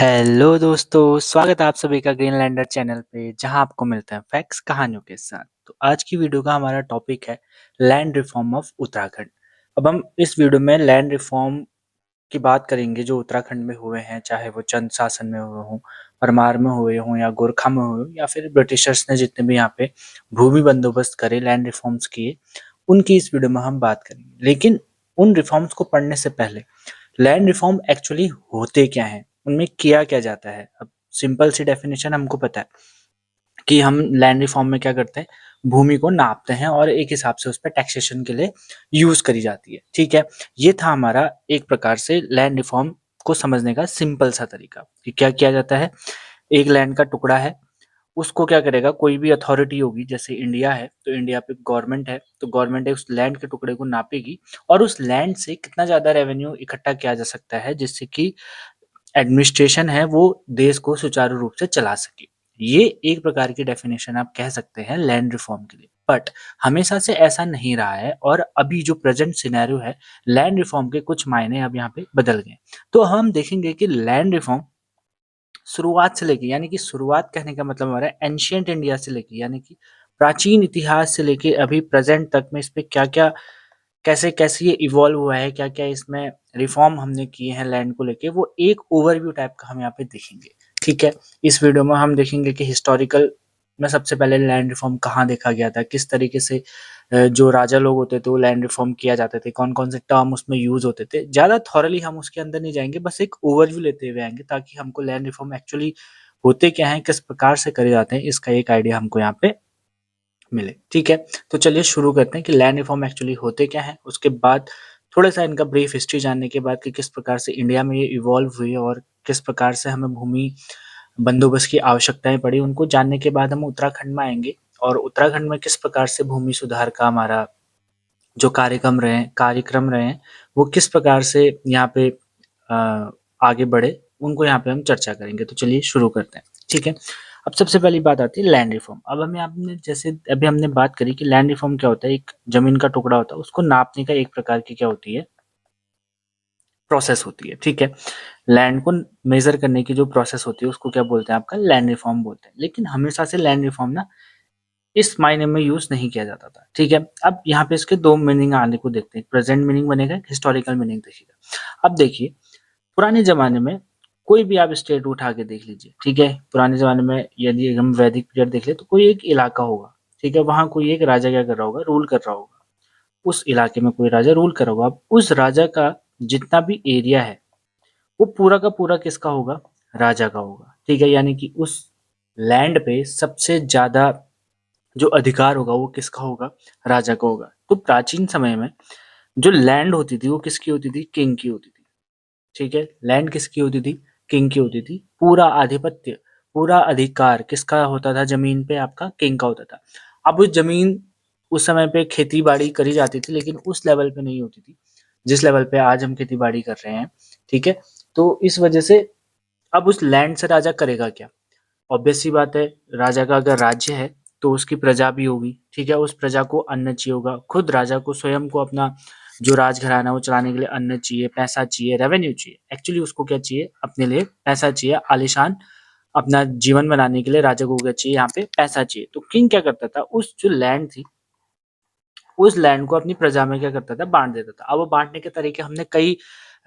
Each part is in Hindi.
हेलो दोस्तों, स्वागत है आप सभी का ग्रीनलैंडर चैनल पे जहां आपको मिलते हैं फैक्ट्स कहानियों के साथ। तो आज की वीडियो का हमारा टॉपिक है लैंड रिफॉर्म ऑफ उत्तराखंड। अब हम इस वीडियो में लैंड रिफॉर्म की बात करेंगे जो उत्तराखंड में हुए हैं, चाहे वो चंद शासन में हुए हों, परमार में हुए हों या गोरखा में हुए हों या फिर ब्रिटिशर्स ने जितने भी यहाँ पे भूमि बंदोबस्त करे, लैंड रिफॉर्म्स किए, उनकी इस वीडियो में हम बात करेंगे। लेकिन उन रिफॉर्म्स को पढ़ने से पहले लैंड रिफॉर्म एक्चुअली होते क्या हैं, उनमें किया क्या जाता है। अब सिंपल सी डेफिनेशन हमको पता है कि हम लैंड रिफॉर्म में क्या करते हैं, भूमि को नापते हैं और एक हिसाब से उस पर टैक्सेशन के लिए यूज करी जाती है। ठीक है, ये था हमारा एक प्रकार से लैंड रिफॉर्म को समझने का सिंपल सा तरीका कि क्या किया जाता है। एक लैंड का टुकड़ा है, उसको क्या करेगा, कोई भी अथॉरिटी होगी, जैसे इंडिया है तो इंडिया पे गवर्नमेंट है, तो गवर्नमेंट उस लैंड के टुकड़े को नापेगी और उस लैंड से कितना ज्यादा रेवेन्यू इकट्ठा किया जा सकता है जिससे कि एडमिनिस्ट्रेशन है वो देश को सुचारू रूप से चला सके। ये एक प्रकार की डेफिनेशन आप कह सकते हैं लैंड रिफॉर्म के लिए। बट हमेशा से ऐसा नहीं रहा है और अभी जो प्रेजेंट सिनेरियो है, लैंड रिफॉर्म के कुछ मायने अब यहाँ पे बदल गए। तो हम देखेंगे कि लैंड रिफॉर्म शुरुआत से लेके, यानी कि शुरुआत कहने का मतलब हमारा एंशियंट इंडिया से लेके, यानी कि प्राचीन इतिहास से लेके अभी प्रेजेंट तक में इस पे क्या क्या, कैसे कैसे ये इवॉल्व हुआ है, क्या क्या इसमें रिफॉर्म हमने किए हैं लैंड को लेके, वो एक ओवरव्यू टाइप का हम यहाँ पे देखेंगे। ठीक है, इस वीडियो में हम देखेंगे कि हिस्टोरिकल में सबसे पहले लैंड रिफॉर्म कहाँ देखा गया था, किस तरीके से जो राजा लोग होते थे वो लैंड रिफॉर्म किया जाते थे, कौन कौन से टर्म उसमें यूज होते थे। ज्यादा थॉरली हम उसके अंदर नहीं जाएंगे, बस एक ओवरव्यू लेते हुए आएंगे ताकि हमको लैंड रिफॉर्म एक्चुअली होते क्या है, किस प्रकार से करे जाते हैं, इसका एक आइडिया हमको यहाँ पे मिले। ठीक है, तो चलिए शुरू करते हैं कि लैंड रिफॉर्म एक्चुअली होते क्या हैं, उसके बाद थोड़ा सा इनका ब्रीफ हिस्ट्री जानने के बाद कि किस प्रकार से इंडिया में ये इवॉल्व हुई और किस प्रकार से हमें भूमि बंदोबस्त की आवश्यकताएं पड़ी, उनको जानने के बाद हम उत्तराखंड में आएंगे और उत्तराखंड में किस प्रकार से भूमि सुधार का हमारा जो कार्यक्रम रहे हैं वो किस प्रकार से यहाँ पे आगे बढ़े, उनको यहाँ पे हम चर्चा करेंगे। तो चलिए शुरू करते हैं। ठीक है, अब सबसे पहली बात आती है लैंड रिफॉर्म। अब हमें आपने जैसे अभी हमने बात करी कि लैंड रिफॉर्म क्या होता है, एक जमीन का टुकड़ा होता है, उसको नापने का एक प्रकार की क्या होती है, प्रोसेस होती है। ठीक है, लैंड को मेजर करने की जो प्रोसेस होती है उसको क्या बोलते हैं, आपका लैंड रिफॉर्म बोलते हैं। लेकिन हमेशा से लैंड रिफॉर्म ना इस मायने में यूज नहीं किया जाता था। ठीक है, अब यहाँ पे इसके दो मीनिंग आने को देखते हैं, प्रेजेंट मीनिंग बनेगा, हिस्टोरिकल मीनिंग देखिएगा। अब देखिए, पुराने जमाने में कोई भी आप स्टेट उठा के देख लीजिए। ठीक है, पुराने जमाने में यदि हम वैदिक पीरियड देख ले तो कोई एक इलाका होगा। ठीक है, वहां कोई एक राजा क्या कर रहा होगा, रूल कर रहा होगा, उस इलाके में कोई राजा रूल कर रहा होगा। अब उस राजा का जितना भी एरिया है वो पूरा का पूरा किसका होगा, राजा का होगा। ठीक है, यानी कि उस लैंड पे सबसे ज्यादा जो अधिकार होगा वो किसका होगा, राजा का होगा। तो प्राचीन समय में जो लैंड होती थी वो किसकी होती थी, किंग की होती थी। ठीक है, लैंड किसकी होती थी, किंग की होती थी। पूरा आधिपत्य, पूरा अधिकार किसका होता था, जमीन पे आपका किंग का होता था। अब उस जमीन, उस समय पे खेती बाड़ी करी जाती थी लेकिन उस लेवल पे नहीं होती थी जिस लेवल पे आज हम खेती बाड़ी कर रहे हैं। ठीक है, तो इस वजह से अब उस लैंड से राजा करेगा क्या, ऑब्वियस सी बात है, राजा का अगर राज्य है तो उसकी प्रजा भी होगी। ठीक है, उस प्रजा को अन्न चाहिए होगा, खुद राजा को स्वयं को अपना जो राजघराना है वो चलाने के लिए अन्न चाहिए, पैसा चाहिए, रेवेन्यू चाहिए। एक्चुअली उसको क्या चाहिए, अपने लिए पैसा चाहिए, आलिशान अपना जीवन बनाने के लिए राजा को क्या चाहिए, यहाँ पे पैसा चाहिए। तो किंग क्या करता था, उस जो लैंड थी उस लैंड को अपनी प्रजा में क्या करता था, बांट देता था। अब वो बांटने के तरीके हमने कई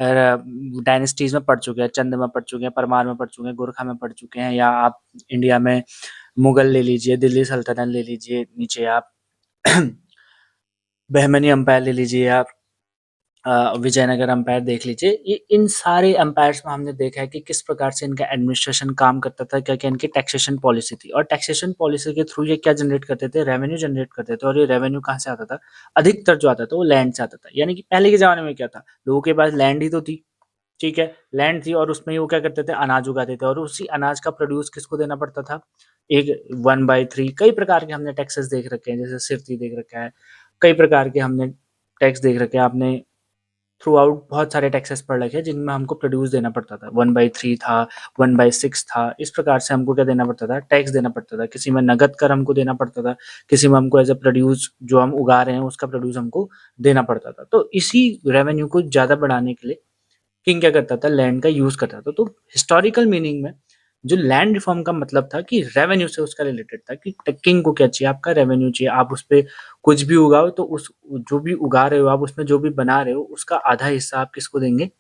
डायनेस्टीज में पढ़ चुके हैं, चंद में पढ़ चुके हैं, परमार में पढ़ चुके हैं, गोरखा में पढ़ चुके हैं, या आप इंडिया में मुगल ले लीजिए, दिल्ली सल्तनत ले लीजिए, नीचे आप बहमनी अंपायर ले लीजिए, आप विजयनगर अंपायर देख लीजिए। ये इन सारे अंपायर्स में हमने देखा है कि किस प्रकार से इनका एडमिनिस्ट्रेशन काम करता था, क्या क्या इनकी टैक्सेशन पॉलिसी थी, और टैक्सेशन पॉलिसी के थ्रू ये क्या जनरेट करते थे, रेवेन्यू जनरेट करते थे। और ये रेवेन्यू कहाँ से आता था, अधिकतर जो आता था वो लैंड से आता था। यानी कि पहले के जमाने में क्या था, लोगों के पास लैंड ही तो थी। ठीक है, लैंड थी और उसमें ही वो क्या करते थे, अनाज उगाते थे, और उसी अनाज का प्रोड्यूस किसको देना पड़ता था, एक 1/3। कई प्रकार के हमने टैक्सेस देख रखे हैं, जैसे सिर्ती देख रखा है, कई प्रकार के हमने टैक्स देख रखे हैं। आपने थ्रू आउट बहुत सारे टैक्सेस पढ़ रखे हैं जिनमें हमको प्रोड्यूस देना पड़ता था, 1/3 था, 1/6 था। इस प्रकार से हमको क्या देना पड़ता था, टैक्स देना पड़ता था। किसी में नगद कर हमको देना पड़ता था, किसी में हमको एज ए प्रोड्यूस जो हम उगा रहे हैं उसका प्रोड्यूस हमको देना पड़ता था। तो इसी रेवेन्यू को ज्यादा बढ़ाने के लिए किंग क्या करता था, लैंड का यूज करता था। तो हिस्टोरिकल मीनिंग में जो लैंड रिफॉर्म का मतलब था कि रेवेन्यू से उसका रिलेटेड था कि किंग को क्या चाहिए, आपका रेवेन्यू चाहिए, आप उस पे कुछ भी उगाओ तो उस जो भी उगा रहे हो आप, उसमें जो भी बना रहे हो उसका आधा हिस्सा आप किसको देंगे,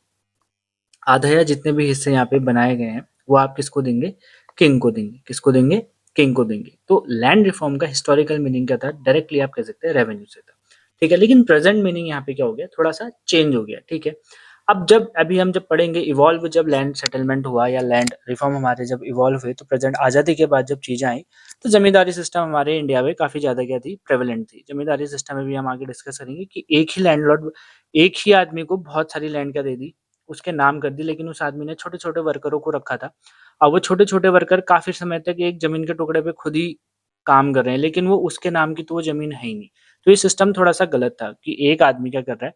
आधा या जितने भी हिस्से यहाँ पे बनाए गए हैं वो आप किसको देंगे, किंग को देंगे। किसको देंगे, किंग को देंगे। तो लैंड रिफॉर्म का हिस्टोरिकल मीनिंग क्या था, डायरेक्टली आप कह सकते हैं रेवेन्यू से था, ठीक है। लेकिन प्रेजेंट मीनिंग यहाँ पे क्या हो गया, थोड़ा सा चेंज हो गया, ठीक है। अब जब अभी हम जब पढ़ेंगे इवॉल्व, जब लैंड सेटलमेंट हुआ या लैंड रिफॉर्म हमारे जब इवॉल्व हुए, तो प्रेजेंट आज़ादी के बाद जब चीज़ें आई, तो जमींदारी सिस्टम हमारे इंडिया में काफ़ी ज़्यादा क्या थी, प्रेवलेंट थी। जमींदारी सिस्टम में भी हम आगे डिस्कस करेंगे कि एक ही लैंडलॉर्ड, एक ही आदमी को बहुत सारी लैंड क्या दे दी, उसके नाम कर दी, लेकिन उस आदमी ने छोटे-छोटे वर्करों को रखा था। अब वो छोटे-छोटे वर्कर काफ़ी समय तक एक ज़मीन के टुकड़े पे खुद ही काम कर रहे हैं, लेकिन वो उसके नाम की तो वो ज़मीन है ही नहीं। तो ये सिस्टम थोड़ा-सा गलत था कि एक आदमी क्या कर रहा है,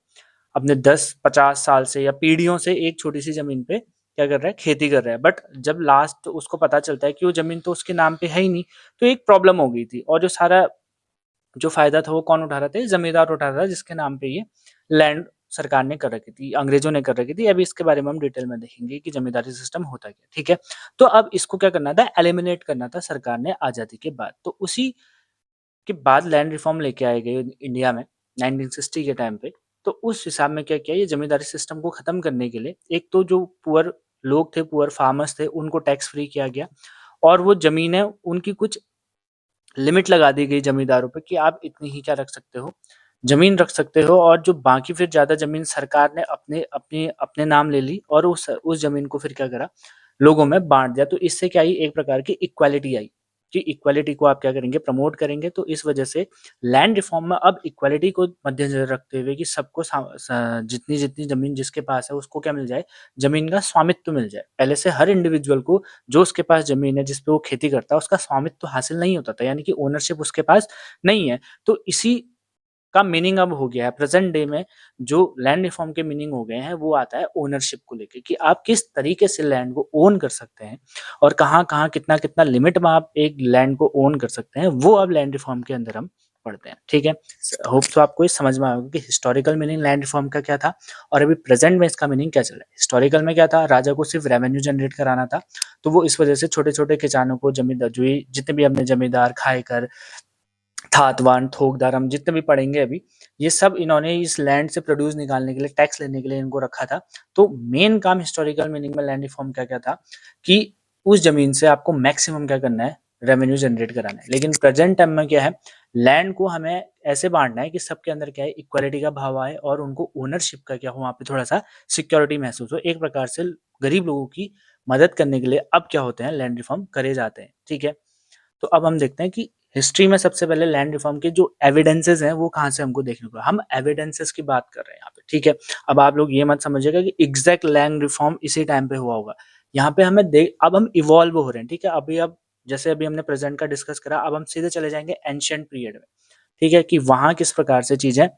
अपने 10-50 साल से या पीढ़ियों से एक छोटी-सी ज़मीन पे क्या कर रहा है, खेती कर रहा है। बट जब लास्ट उसको पता चलता है कि वो ज़मीन तो उसके नाम पे है ही नहीं, तो एक प्रॉब्लम हो गई थी और जो सारा जो फ़ायदा था वो कौन उठा रहा था? ज़मींदार उठा रहा था, जिसके नाम पे ये लैंड सरकार ने कर रखी थी, अंग्रेज़ों ने कर रखी थी। अभी इसके बारे में हम डिटेल में देखेंगे कि ज़मींदारी सिस्टम होता क्या है, ठीक है? तो अब इसको क्या करना था? एलिमिनेट करना था सरकार ने आज़ादी के बाद। तो उसी के बाद लैंड रिफ़ॉर्म लेके आए गए इंडिया में 1960 के टाइम पे। तो उस हिसाब में क्या किया, ये ज़मींदारी सिस्टम को ख़त्म करने के लिए एक तो जो पुअर लोग थे, पुअर फार्मर्स थे, उनको टैक्स फ्री किया गया और वो ज़मीनें उनकी कुछ लिमिट लगा दी गई ज़मींदारों पे कि आप इतनी ही क्या रख सकते हो, ज़मीन रख सकते हो, और जो बाकी फिर ज़्यादा ज़मीन सरकार ने अपने नाम ले ली और उस ज़मीन को फिर क्या करा, लोगों में बाँट दिया। तो इससे क्या आई, एक प्रकार की इक्वालिटी आई कि इक्वालिटी को आप क्या करेंगे, प्रमोट करेंगे। तो इस वजह से लैंड रिफ़ॉर्म में अब इक्वालिटी को मद्देनज़र रखते हुए कि सबको जितनी-जितनी ज़मीन जिसके पास है उसको क्या मिल जाए, ज़मीन का स्वामित्व मिल जाए। पहले से हर इंडिविजुअल को जो उसके पास ज़मीन है, जिस पे वो खेती करता है, उसका स्वामित्व तो हासिल नहीं होता था, यानी कि ओनरशिप उसके पास नहीं है। तो इसी का मीनिंग अब हो गया है प्रेज़ेंट डे में, जो लैंड रिफ़ॉर्म के मीनिंग हो गए हैं, वो आता है ओनरशिप को लेके कि आप किस तरीके से लैंड को ओन कर सकते हैं और कहाँ-कहाँ, कितना-कितना लिमिट में आप एक लैंड को ओन कर सकते हैं, वो अब लैंड रिफ़ॉर्म के अंदर हम पढ़ते हैं, ठीक है? होप सो आपको ये समझ में आया होगा कि हिस्टोरिकल मीनिंग लैंड रिफ़ॉर्म का क्या था और अभी प्रेज़ेंट में इसका मीनिंग क्या चल रहा है। हिस्टोरिकल में क्या था, राजा को सिर्फ़ रेवेन्यू जनरेट कराना था, तो वो इस वजह से छोटे-छोटे किसानों को, जमींदार जो ये जितने भी हमने जमींदार, खाएकर, थातवान, थोकदार, हम जितने भी पढ़ेंगे अभी, ये सब इन्होंने इस लैंड से प्रोड्यूस निकालने के लिए, टैक्स लेने के लिए इनको रखा था। तो मेन काम हिस्टोरिकल मीनिंग में लैंड रिफ़ॉर्म क्या-क्या था कि उस ज़मीन से आपको मैक्सिमम क्या करना है, रेवेन्यू जनरेट कराना है। लेकिन प्रेज़ेंट टाइम में क्या है, लैंड को हमें ऐसे बाँटना है कि सबके अंदर क्या है, इक्वालिटी का भाव आए और उनको ओनरशिप का क्या हो, वहाँ पे थोड़ा-सा सिक्योरिटी महसूस हो। एक प्रकार से गरीब लोगों की मदद करने के लिए अब क्या होते हैं, लैंड रिफ़ॉर्म करे जाते हैं, ठीक है? तो अब हम देखते हैं कि हिस्ट्री में सबसे पहले लैंड रिफॉर्म के जो एविडेंसेस हैं वो कहाँ से हमको देखने को, हम एविडेंसेस की बात कर रहे हैं यहाँ पे, ठीक है। अब आप लोग ये मत समझिएगा कि एग्जैक्ट लैंड रिफॉर्म इसी टाइम पे हुआ होगा। यहाँ पे हमें देख, अब हम इवॉल्व हो रहे हैं, ठीक है। अभी अब जैसे अभी हमने प्रेजेंट का डिस्कस करा, अब हम सीधे चले जाएंगे एंशियंट पीरियड में, ठीक है, कि वहां किस प्रकार से चीजें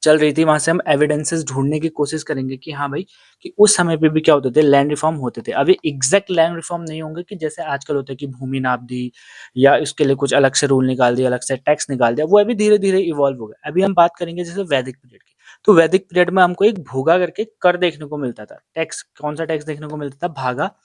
चल रही थी, वहाँ से हम एविडेंसेस ढूँढने की कोशिश करेंगे कि हाँ भाई, कि उस समय पे भी क्या होते थे, लैंड रिफॉर्म होते थे। अभी एग्ज़ैक्ट लैंड रिफॉर्म नहीं होंगे कि जैसे आजकल होता है कि भूमि नाप दी या इसके लिए कुछ अलग से रूल निकाल दिया, अलग से टैक्स निकाल दिया, वो अभी धीरे-धीरे इवॉल्व हो गया। अभी हम बात करेंगे जैसे वैदिक पीरियड की। तो वैदिक पीरियड में हमको एक भोगा करके कर देखने को मिलता था। टैक्स, कौन-सा टैक्स देखने को मिलता था? भागा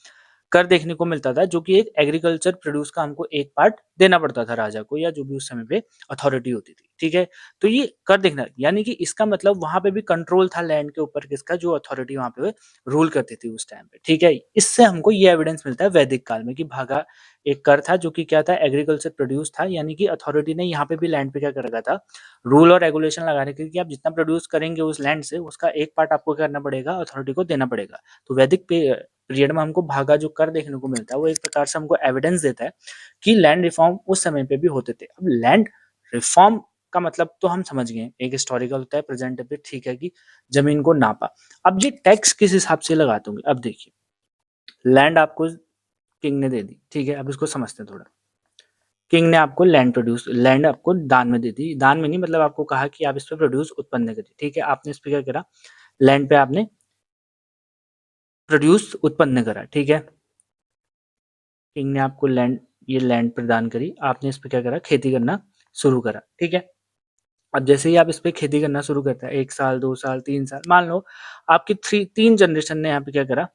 कर देखने को मिलता था, जो कि एक एग्रीकल्चर प्रोड्यूस का हमको एक पार्ट देना पड़ता था राजा को या जो भी उस समय पे अथॉरिटी होती थी, ठीक है। तो ये कर देखना, यानी कि इसका मतलब वहां पे भी कंट्रोल था लैंड के ऊपर, किसका, जो अथॉरिटी वहां पे रूल करती थी उस टाइम पे, ठीक है। इससे हमको ये एविडेंस मिलता है वैदिक काल में कि भागा एक कर था, जो कि क्या था, एग्रीकल्चर प्रोड्यूस था, यानी कि अथॉरिटी ने यहाँ पे भी लैंड पे क्या कर रखा था, रूल और रेगुलेशन लगा रखे थे कि आप जितना प्रोड्यूस करेंगे उस लैंड से, उसका एक पार्ट आपको करना पड़ेगा, अथॉरिटी को देना पड़ेगा। तो वैदिक पीरियड में हमको भागा जो कर देखने को मिलता है, वो एक प्रकार से हमको एविडेंस देता है कि लैंड रिफॉर्म उस समय पे भी होते थे। अब लैंड रिफॉर्म का मतलब तो हम समझ गए, एक हिस्टोरिकल होता है, प्रेजेंट पे, ठीक है, कि जमीन को नापा। अब ये टैक्स किस हिसाब से लगाते होंगे, अब देखिए, लैंड आपको किंग ने दे दी, ठीक है। अब इसको समझते हैं थोड़ा। किंग ने आपको लैंड आपको दान में दे दी, दान में नहीं, मतलब आपको कहा कि आप इस पे प्रोड्यूस उत्पन्न करिए, ठीक है। आपने इस पे क्या करा, लैंड पे आपने प्रोड्यूस उत्पन्न करा, ठीक है। किंग ने आपको लैंड, ये लैंड प्रदान करी, आपने इस पे क्या करा, खेती करना शुरू करा, ठीक है। अब जैसे ही आप इस पे खेती करना शुरू करते हैं 1 साल, 2 साल, 3 साल, मान लो आपकी 3 जनरेशन ने यहाँ पे क्या करा,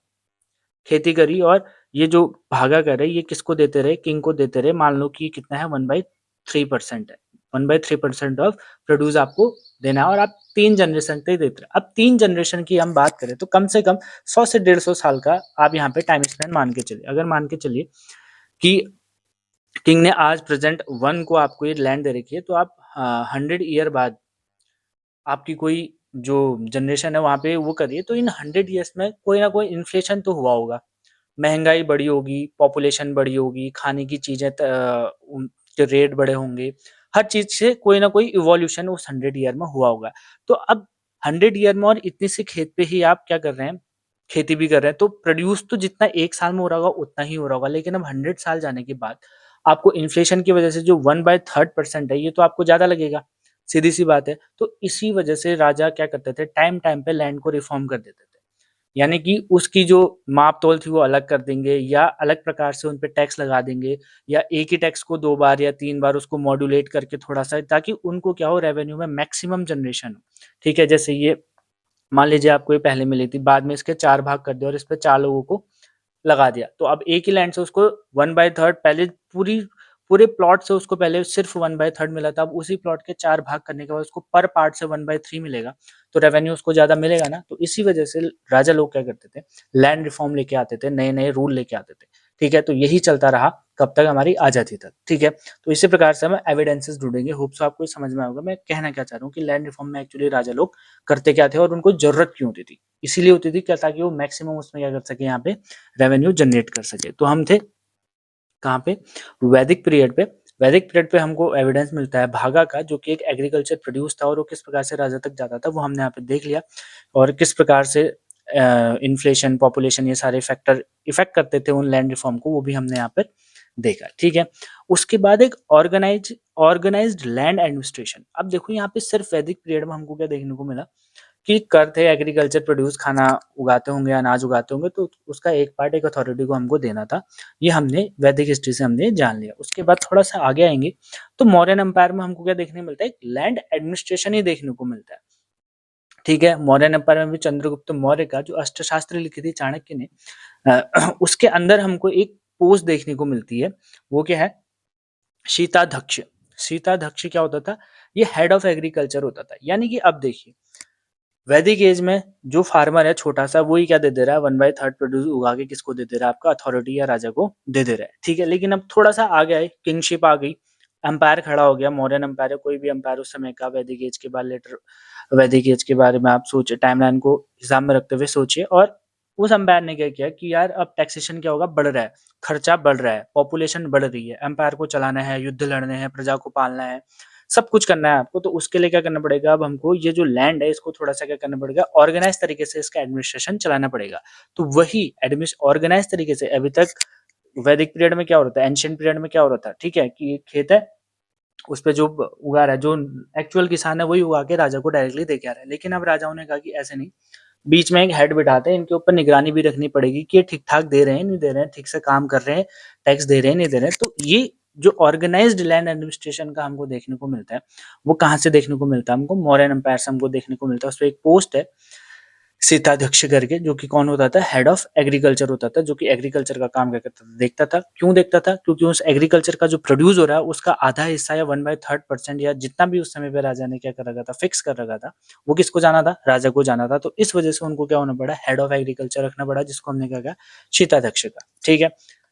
खेती करी और ये जो भागा कर है ये किसको देते रहे, किंग को देते रहे। मान लो कि कितना है 1/3% है। 1/3% ऑफ प्रोड्यूस आपको देना है और आप 3 जनरेशन तक देते रहे। अब 3 जनरेशन की हम बात करें तो कम से कम 100 से 150 साल का आप यहाँ पे टाइम स्पेंड मान के चलिए। अगर मान के चलिए कि किंग ने आज प्रेजेंट 1 को आपको ये लैंड दे रखी है, तो आप 100 ईयर बाद आपकी कोई जो जनरेशन है वहाँ पे वो करिए, तो इन 100 ईयर्स में कोई ना कोई इन्फ्लेशन तो हुआ होगा। महंगाई बढ़ी होगी, पॉपुलेशन बढ़ी होगी, खाने की चीज़ें के रेट बढ़े होंगे, हर चीज़ से कोई ना कोई इवोल्यूशन उस 100 ईयर में हुआ होगा। तो अब 100 ईयर में और इतने से खेत पे ही आप क्या कर रहे हैं, खेती भी कर रहे हैं, तो प्रोड्यूस तो जितना 1 साल में हो रहा होगा उतना ही हो रहा होगा। लेकिन अब 100 साल जाने के बाद आपको इन्फ्लेशन की वजह से जो 1/3% है, ये तो आपको ज़्यादा लगेगा, सीधी-सी बात है। तो इसी वजह से राजा क्या करते थे, टाइम-टाइम पे लैंड को रिफॉर्म कर देते थे। यानी कि उसकी जो माप-तोल थी वो अलग कर देंगे या अलग प्रकार से उन पे टैक्स लगा देंगे या एक ही टैक्स को 2 बार या 3 बार उसको मॉड्यूलेट करके थोड़ा-सा, ताकि उनको क्या हो, रेवेन्यू में मैक्सिमम जनरेशन हो। ठीक है? जैसे ये मान लीजिए आपको ये पहले मिली थी, बाद में इसके 4 भाग कर दिया और इस पे 4 लोगों को लगा दिया। तो अब एक ही लैंड से उसको 1/3 पहले पूरे प्लॉट से उसको पहले सिर्फ 1/3 मिला था। अब उसी प्लॉट के 4 भाग करने के बाद उसको पर पार्ट से 1/3 मिलेगा। तो रेवेन्यू उसको ज़्यादा मिलेगा ना। तो इसी वजह से राजा लोग क्या करते थे, लैंड रिफॉर्म लेके आते थे, नए-नए रूल लेके आते थे। ठीक है? तो यही चलता रहा कब तक, हमारी आज़ादी तक। ठीक है? तो इसी प्रकार से हम एविडेंसेस ढूँढेंगे। होप सो आपको समझ में आएगा मैं कहना क्या चाह रहा हूँ कि लैंड रिफॉर्म में एक्चुअली राजा लोग करते क्या थे और उनको ज़रूरत क्यों होती थी? इसीलिए होती थी क्या, ताकि वो मैक्सिमम उसमें क्या कर सके, यहाँ पे रेवेन्यू जनरेट कर सके। तो हम थे कहाँ पे, वैदिक पीरियड पे। वैदिक पीरियड पे हमको एविडेंस मिलता है भागा का, जो कि एक एग्रीकल्चर प्रोड्यूस था और वो किस प्रकार से राजा तक जाता था वो हमने यहाँ पे देख लिया। और किस प्रकार से इन्फ्लेशन, पॉपुलेशन, ये सारे फैक्टर इफेक्ट करते थे उन लैंड रिफॉर्म को, वो भी हमने यहाँ पर देखा। ठीक है? उसके बाद एक ऑर्गेनाइज्ड लैंड एडमिनिस्ट्रेशन। अब देखो यहाँ पे सिर्फ वैदिक पीरियड में हमको क्या देखने को मिला कि करते एग्रीकल्चर प्रोड्यूस, खाना उगाते होंगे, अनाज उगाते होंगे, तो उसका एक पार्ट एक अथॉरिटी को हमको देना था। ये हमने वैदिक हिस्ट्री से हमने जान लिया। उसके बाद थोड़ा-सा आगे आएँगे तो मौर्यन एम्पायर में हमको क्या देखने मिलता है, एक लैंड एडमिनिस्ट्रेशन ही देखने को मिलता है। ठीक है? मौर्यन एम्पायर में भी चंद्रगुप्त मौर्य का जो अष्टशास्त्र लिखी थी चाणक्य ने, उसके अंदर हमको एक पोस्ट देखने को मिलती है। वो क्या है? शीताध्यक्ष। शीताध्यक्ष क्या होता था? ये हेड ऑफ एग्रीकल्चर होता था। यानी कि अब देखिए, वैदिक एज में जो फार्मर है छोटा सा, वो ही क्या दे दे रहा है, 1/3 प्रोड्यूस उगा के किसको दे दे रहा है, आपका अथॉरिटी या राजा को दे दे रहा है। ठीक है? लेकिन अब थोड़ा सा आ गया है, किंगशिप आ गई, एम्पायर खड़ा हो गया, मौर्यन एम्पायर है, कोई भी एम्पायर उस समय का, वैदिक एज के बाद, लेटर वैदिक एज के बारे में आप सोचिए, टाइमलाइन को हिसाब में रखते हुए सोचिए। और उस एम्पायर ने क्या किया कि यार अब टैक्सेशन क्या होगा, बढ़ रहा है, खर्चा बढ़ रहा है, पॉपुलेशन बढ़ रही है, एम्पायर को चलाना है, युद्ध लड़ने हैं, प्रजा को पालना है, सब कुछ करना है आपको। तो उसके लिए क्या करना पड़ेगा, अब हमको ये जो लैंड है इसको थोड़ा-सा क्या करना पड़ेगा, ऑर्गेनाइज़ तरीके से इसका एडमिनिस्ट्रेशन चलाना पड़ेगा। तो वही ऑर्गेनाइज़ तरीके से अभी तक वैदिक पीरियड में क्या हो रहा था, एंशिएंट पीरियड में क्या हो रहा था, ठीक है? कि एक खेत है, उस पे जो उगा रहा है, जो एक्चुअल किसान है वही उगा के राजा को डायरेक्टली दे के आ रहा है। लेकिन अब राजाओं ने कहा कि ऐसे नहीं, बीच में एक हेड बिठाते हैं, इनके ऊपर निगरानी भी रखनी पड़ेगी कि ये ठीक-ठाक दे रहे हैं, नहीं दे रहे हैं, ठीक से काम कर रहे हैं, टैक्स दे रहे हैं, नहीं दे रहे हैं। तो ये जो ऑर्गेनाइज्ड लैंड एडमिनिस्ट्रेशन का हमको देखने को मिलता है, वो कहाँ से देखने को मिलता है हमको? मौर्यन एम्पायर से हमको देखने को मिलता है। उसपे एक पोस्ट है सीताध्यक्ष करके, जो कि कौन होता था, हेड ऑफ एग्रीकल्चर होता था, जो कि एग्रीकल्चर का काम क्या करता था, देखता था। क्यों देखता था? क्योंकि उस एग्रीकल्चर का जो प्रोड्यूस हो रहा है उसका आधा हिस्सा या 1/3% या जितना भी उस समय पे राजा ने क्या कर रखा था, फिक्स कर रखा था, वो किसको जाना था, राजा को जाना था। तो इस वजह से उनको क्या होना पड़ा, हेड ऑफ एग्रीकल्चर रखना पड़ा, जिसको हमने क्या कहा, शीताध्यक्ष का। ठीक है?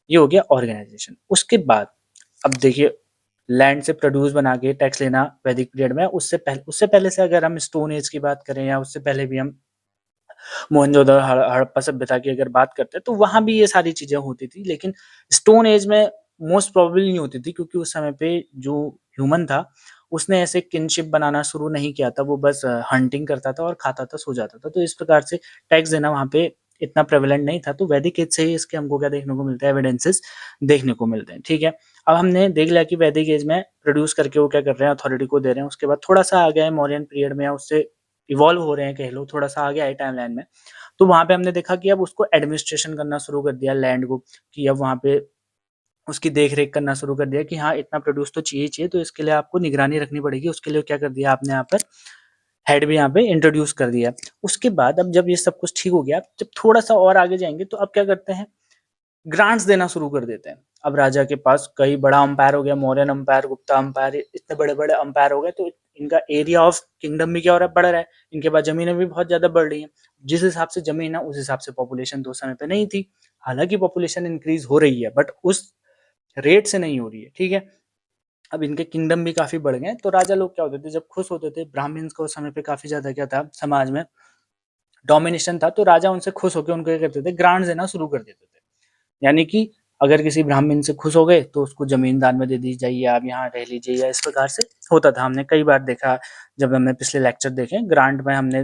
ये हो गया ऑर्गेनाइजेशन। उसके बाद अब देखिए, लैंड से प्रोड्यूस बना के टैक्स लेना वैदिक पीरियड में। उससे पहले से अगर हम स्टोन एज की बात करें या उससे पहले भी हम मोहनजोदड़ो हड़प्पा सभ्यता की अगर बात करते हैं, तो वहाँ भी ये सारी चीज़ें होती थी। लेकिन स्टोन एज में मोस्ट प्रोबेबली नहीं होती थी, क्योंकि उस समय पे जो ह्यूमन था, उसने ऐसे किनशिप बनाना शुरू नहीं किया था। वो बस हंटिंग करता था और खाता था, सो जाता था। तो इस प्रकार से टैक्स देना वहाँ पे इतना प्रेवलेंट नहीं था। तो वैदिक एज से ही इसके हमको क्या देखने को मिलता है, एविडेंसेस देखने को मिलते हैं। ठीक है? अब हमने देख लिया कि वैदिक एज में प्रोड्यूस करके वो क्या कर रहे हैं, अथॉरिटी को दे रहे हैं। उसके बाद थोड़ा-सा आ गया है मौर्यन पीरियड में, या उससे इवॉल्व हो रहे हैं कह लो, थोड़ा-सा आ गया है टाइमलाइन में। तो वहाँ पे हमने देखा कि अब उसको एडमिनिस्ट्रेशन करना शुरू कर दिया लैंड को, कि अब वहाँ पे उसकी देख-रेख करना शुरू कर दिया कि हाँ, इतना प्रोड्यूस तो चाहिए ही चाहिए, तो इसके लिए आपको निगरानी रखनी पड़ेगी। उसके लिए क्या कर दिया आपने यहाँ पर हेड भी यहाँ पे इंट्रोड्यूस कर दिया। उसके बाद अब जब ये सब कुछ ठीक हो गया, जब थोड़ा-सा और आगे जाएँगे तो अब क्या करते हैं, ग्रांट्स देना शुरू कर देते हैं। अब राजा के पास कई बड़ा अंपायर हो गया, मौर्यन अंपायर, गुप्ता अंपायर, इतने बड़े-बड़े अंपायर हो गए, तो इनका एरिया ऑफ किंगडम भी क्या हो रहा है, बढ़ रहा है। इनके पास ज़मीनें भी बहुत ज़्यादा बढ़ रही हैं। जिस हिसाब से ज़मीन है, उस हिसाब से पॉपुलेशन तो उस समय पे नहीं थी। हालाँकि पॉपुलेशन इंक्रीज़ हो रही है, बट उस रेट से नहीं हो रही है, ठीक है? अब इनके किंगडम भी काफ़ी बढ़ गए हैं, तो राजा लोग क्या होते थे, जब खुश होते थे, ब्राह्मण्स को उस समय पे काफ़ी ज़्यादा क्या था, समाज में डोमिनेशन था, तो राजा उनसे खुश होके उनको क्या करते थे, ग्रांट्स देना शुरू कर देते थे। यानी कि अगर किसी ब्राह्मण से खुश हो गए तो उसको जमीन दान में दे दी जाइए, आप यहाँ रह लीजिए, या इस प्रकार से होता था। हमने कई बार देखा, जब हमने पिछले लेक्चर देखे ग्रांट में, हमने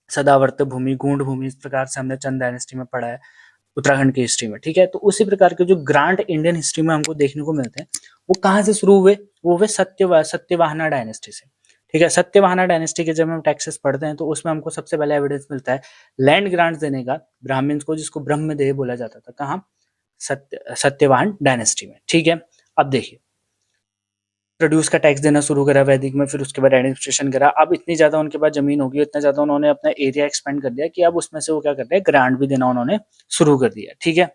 सदावर्त भूमि, गूंड भूमि, इस प्रकार से हमने चंद डायनेस्टी में पढ़ा है, उत्तराखंड की हिस्ट्री में, ठीक है। तो उसी प्रकार के जो ग्रांट इंडियन हिस्ट्री में हमको देखने को मिलते हैं, वो कहाँ से शुरू हुए, वो हुए सत्यवाहना डायनेस्टी से, ठीक है। सत्यवाहना डायनेस्टी के जब हम टैक्सेस पढ़ते हैं तो उसमें हमको सबसे पहले एविडेंस मिलता है लैंड ग्रांट्स देने का ब्राह्मण्स को, जिसको ब्रह्मदेह बोला जाता था। कहाँ? सत्यवाहन डायनेस्टी में, ठीक है। अब देखिए, प्रोड्यूस का टैक्स देना शुरू करा वैदिक में, फिर उसके बाद एडमिनिस्ट्रेशन करा। अब इतनी ज्यादा उनके पास जमीन होगी, इतना ज्यादा उन्होंने अपना एरिया एक्सपेंड कर दिया कि अब उसमें से वो क्या कर रहे हैं, ग्रांट भी देना उन्होंने शुरू कर दिया, ठीक है।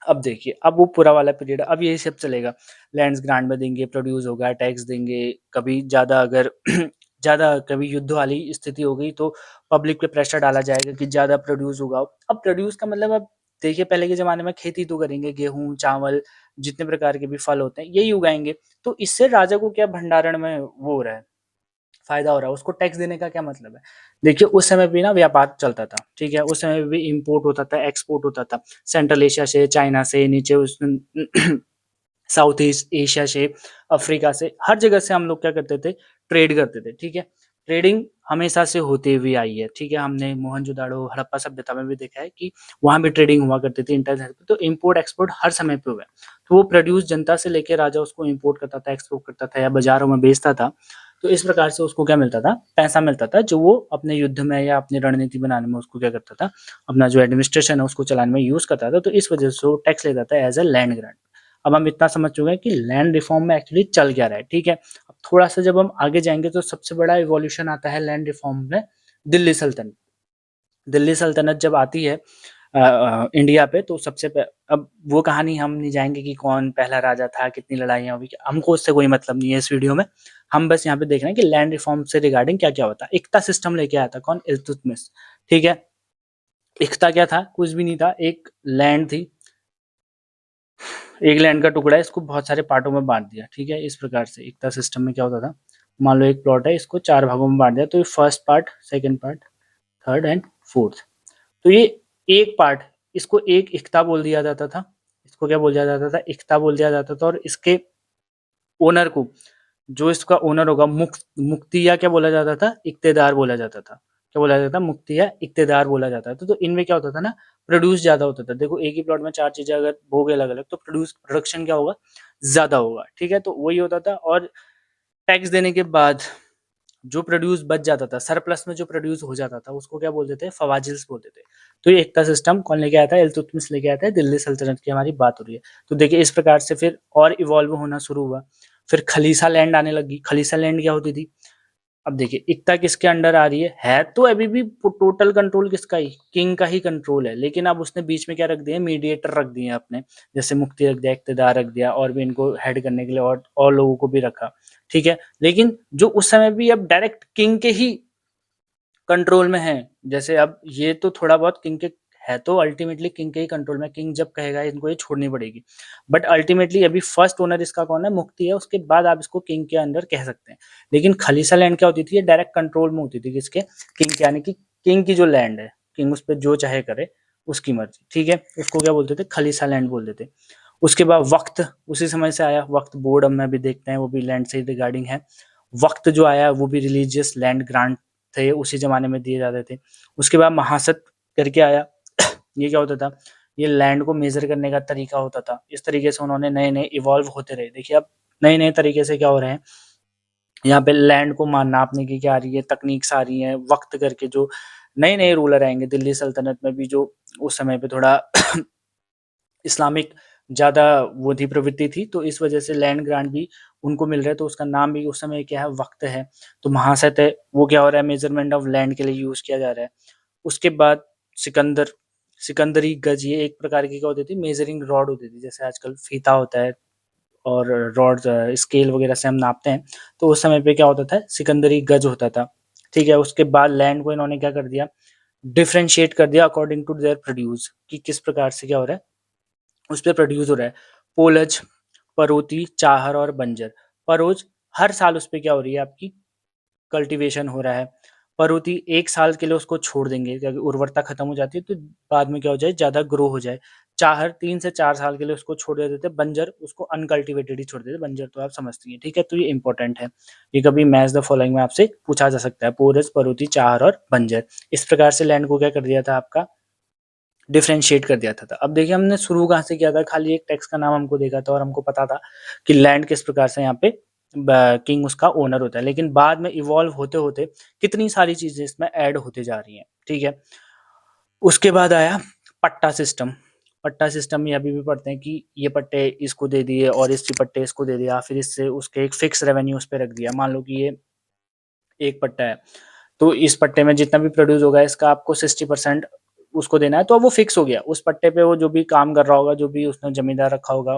अब देखिए, अब वो पूरा वाला पीरियड, अब यही सब चलेगा। लैंड्स ग्रांट में देंगे, प्रोड्यूस होगा, टैक्स देंगे। कभी ज्यादा अगर ज्यादा कभी युद्ध वाली स्थिति हो गई तो पब्लिक पे प्रेशर डाला जाएगा कि ज्यादा प्रोड्यूस होगा। अब प्रोड्यूस का मतलब, अब देखिए, पहले के जमाने में खेती तो करेंगे, गेहूं, चावल, जितने प्रकार के भी फल होते हैं यही उगाएंगे। तो इससे राजा को क्या भंडारण में वो हो रहा है, फायदा हो रहा है, उसको टैक्स देने का क्या मतलब है। देखिए, उस समय भी ना व्यापार चलता था, ठीक है। उस समय भी इंपोर्ट होता था, एक्सपोर्ट होता था, सेंट्रल एशिया से, चाइना से, नीचे उस साउथ ईस्ट एशिया से, अफ्रीका से, हर जगह से हम लोग क्या करते थे, ट्रेड करते थे, ठीक है। ट्रेडिंग हमेशा से होती हुई आई है, ठीक है। हमने मोहनजोदाड़ो, हड़प्पा सभ्यता में भी देखा है कि वहां भी ट्रेडिंग हुआ करती थी इंटरनेट पे, तो इम्पोर्ट एक्सपोर्ट हर समय पे हुआ है। तो वो प्रोड्यूस जनता से लेके राजा उसको इम्पोर्ट करता था, एक्सपोर्ट करता था, या बाजारों में बेचता था। तो इस प्रकार से उसको क्या मिलता था, पैसा मिलता था, जो वो अपने युद्ध में या अपनी रणनीति बनाने में उसको क्या करता था, अपना जो एडमिनिस्ट्रेशन है उसको चलाने में यूज करता था। तो इस वजह से वो टैक्स लेता था एज ए लैंड ग्रांट। अब हम इतना समझ चुके हैं कि लैंड रिफॉर्म में एक्चुअली चल क्या रहा है, ठीक है। अब थोड़ा सा जब हम आगे जाएंगे तो सबसे बड़ा इवोल्यूशन आता है लैंड रिफॉर्म में, दिल्ली सल्तनत। दिल्ली सल्तनत जब आती है इंडिया पे, तो अब वो कहानी हम नहीं जाएंगे कि कौन पहला राजा था, कितनी लड़ाइयाँ हुई, हमको उससे कोई मतलब नहीं है इस वीडियो में। हम बस यहाँ पे देख रहे हैं कि लैंड रिफॉर्म से रिगार्डिंग क्या क्या होता है। इक्ता सिस्टम लेके आया था कौन? इल्तुतमिश, ठीक है। इक्ता क्या था? कुछ भी नहीं था, एक लैंड थी, एक लैंड का टुकड़ा है, इसको बहुत सारे पार्टों में बांट दिया, ठीक है। इस प्रकार से इक्ता सिस्टम में क्या होता था, मान लो एक प्लॉट है, इसको 4 भागों में बांट दिया, तो ये first part, second part, third and fourth. तो ये एक पार्ट, इसको एक इक्ता बोल दिया जाता था। इसको क्या बोल दिया जाता था? इक्ता बोल दिया जाता था। और इसके ओनर को, जो इसका ओनर होगा, मुक्ति या क्या बोला जाता था? इक्तेदार बोला जाता था। क्या बोला जाता था? मुक्ति या इक्तेदार बोला जाता था। तो इनमें क्या होता था ना, प्रोड्यूस ज्यादा होता था। देखो, एक ही प्लॉट में 4 चीजें अगर बोगे अलग अलग, तो प्रोडक्शन क्या होगा? ज्यादा होगा, ठीक है। तो वही होता था। और टैक्स देने के बाद जो प्रोड्यूस बच जाता था, सरप्लस में जो प्रोड्यूस हो जाता था, उसको क्या बोलते थे? फवाजिल्स बोलते थे। तो ये एकता सिस्टम कौन लेके आया था? इल्तुतमिश लेके आया था। दिल्ली सल्तनत की हमारी बात हो रही है। तो देखिए, इस प्रकार से फिर और इवॉल्व होना शुरू हुआ। फिर खलीसा लैंड आने लगी। खलीसा लैंड क्या होती थी? अब देखिए, इक्ता किसके अंडर आ रही है तो अभी भी टोटल कंट्रोल किसका ही? किंग का ही कंट्रोल है। लेकिन अब उसने बीच में क्या रख दिया? मीडिएटर रख दिए अपने, जैसे मुक्ति रख दिया, इक्तेदार रख दिया, और भी इनको हेड करने के लिए और लोगों को भी रखा, ठीक है। लेकिन जो उस समय भी अब डायरेक्ट किंग के ही कंट्रोल में है, जैसे अब ये तो थोड़ा बहुत किंग के है, तो अल्टीमेटली किंग के ही कंट्रोल में, किंग जब कहेगा इनको ये छोड़नी पड़ेगी। बट अल्टीमेटली अभी फर्स्ट ओनर इसका कौन है? मुक्ति है। उसके बाद आप इसको किंग के अंदर कह सकते हैं। लेकिन खलीसा लैंड क्या होती थी? ये डायरेक्ट कंट्रोल में होती थी किसके? किंग के। यानी कि किंग की जो लैंड है, किंग उस पर जो चाहे करे, उसकी मर्जी, ठीक है। उसको क्या बोलते थे? खलीसा लैंड बोलते थे। उसके बाद वक्त, उसी समय से आया वक्त बोर्ड, हम में भी देखते हैं, वो भी लैंड से रिगार्डिंग है। वक्त जो आया वो भी रिलीजियस लैंड ग्रांट थे, उसी जमाने में दिए जाते थे। उसके बाद महासत करके आया। ये क्या होता था? ये लैंड को मेजर करने का तरीका होता था। इस तरीके से उन्होंने नए नए इवॉल्व होते रहे। देखिए, अब नए नए तरीके से क्या हो रहे हैं, यहाँ पे लैंड को नापने की क्या आ रही है, तकनीक्स आ रही है। वक्त करके जो नए नए रूलर आएंगे, दिल्ली सल्तनत में भी जो उस समय पे थोड़ा इस्लामिक ज़्यादा वो थी, प्रवृत्ति थी, तो इस वजह से लैंड ग्रांट भी उनको मिल रहा है, तो उसका नाम भी उस समय क्या है, वक़्त है। तो महासत है, वो क्या हो रहा है, मेज़रमेंट ऑफ लैंड के लिए यूज़ किया जा रहा है। उसके बाद सिकंदर, सिकंदरी गज, ये एक प्रकार की क्या होती थी, मेज़रिंग रॉड होती थी। जैसे आजकल फीता होता है और रॉड स्केल वगैरह से हम नापते हैं, तो उस समय पे क्या होता था, सिकंदरी गज होता था। ठीक है, उसके बाद लैंड को इन्होंने क्या कर दिया, डिफरेंशिएट कर दिया अकॉर्डिंग टू देयर प्रोड्यूस, कि किस प्रकार से क्या हो रहा है, उस पे प्रोड्यूस हो रहा है। पोलज, परोती, चाहर और बंजर। परोज हर साल उस पे क्या हो रही है, आपकी कल्टीवेशन हो रहा है। परोती 1 साल के लिए उसको छोड़ देंगे, क्योंकि उर्वरता खत्म हो जाती है, तो बाद में क्या हो जाए, ज़्यादा ग्रो हो जाए। चाहर 3 से 4 साल के लिए उसको छोड़ देते थे। बंजर उसको अनकल्टिवेटेड ही छोड़ देते, बंजर तो आप समझती हैं, ठीक है? तो ये इंपॉर्टेंट है। ये कभी मैच द फॉलोइंग में आपसे पूछा जा सकता है। पोरस, परोती, चाहर और बंजर। इस प्रकार से लैंड को क्या कर दिया था आपका, डिफरेंशिएट कर दिया था। अब देखिए हमने शुरू कहाँ से किया था, खाली एक टैक्स का नाम हमको देखा था और हमको पता था कि लैंड किस प्रकार से यहाँ पे किंग उसका ओनर होता है, लेकिन बाद में इवॉल्व होते होते कितनी सारी चीजें इसमें ऐड होते जा रही हैं। ठीक है, उसके बाद आया पट्टा सिस्टम। पट्टा सिस्टम में अभी भी पढ़ते हैं कि ये पट्टे इसको दे दिए और इस पट्टे इसको दे दिया, फिर इससे उसके एक फिक्स रेवेन्यू उस पर रख दिया। मान लो कि ये एक पट्टा है, तो इस पट्टे में जितना भी प्रोड्यूस होगा इसका आपको 60% उसको देना है, तो अब वो फिक्स हो गया। उस पट्टे पे वो जो भी काम कर रहा होगा, जो भी उसने जमींदार रखा होगा,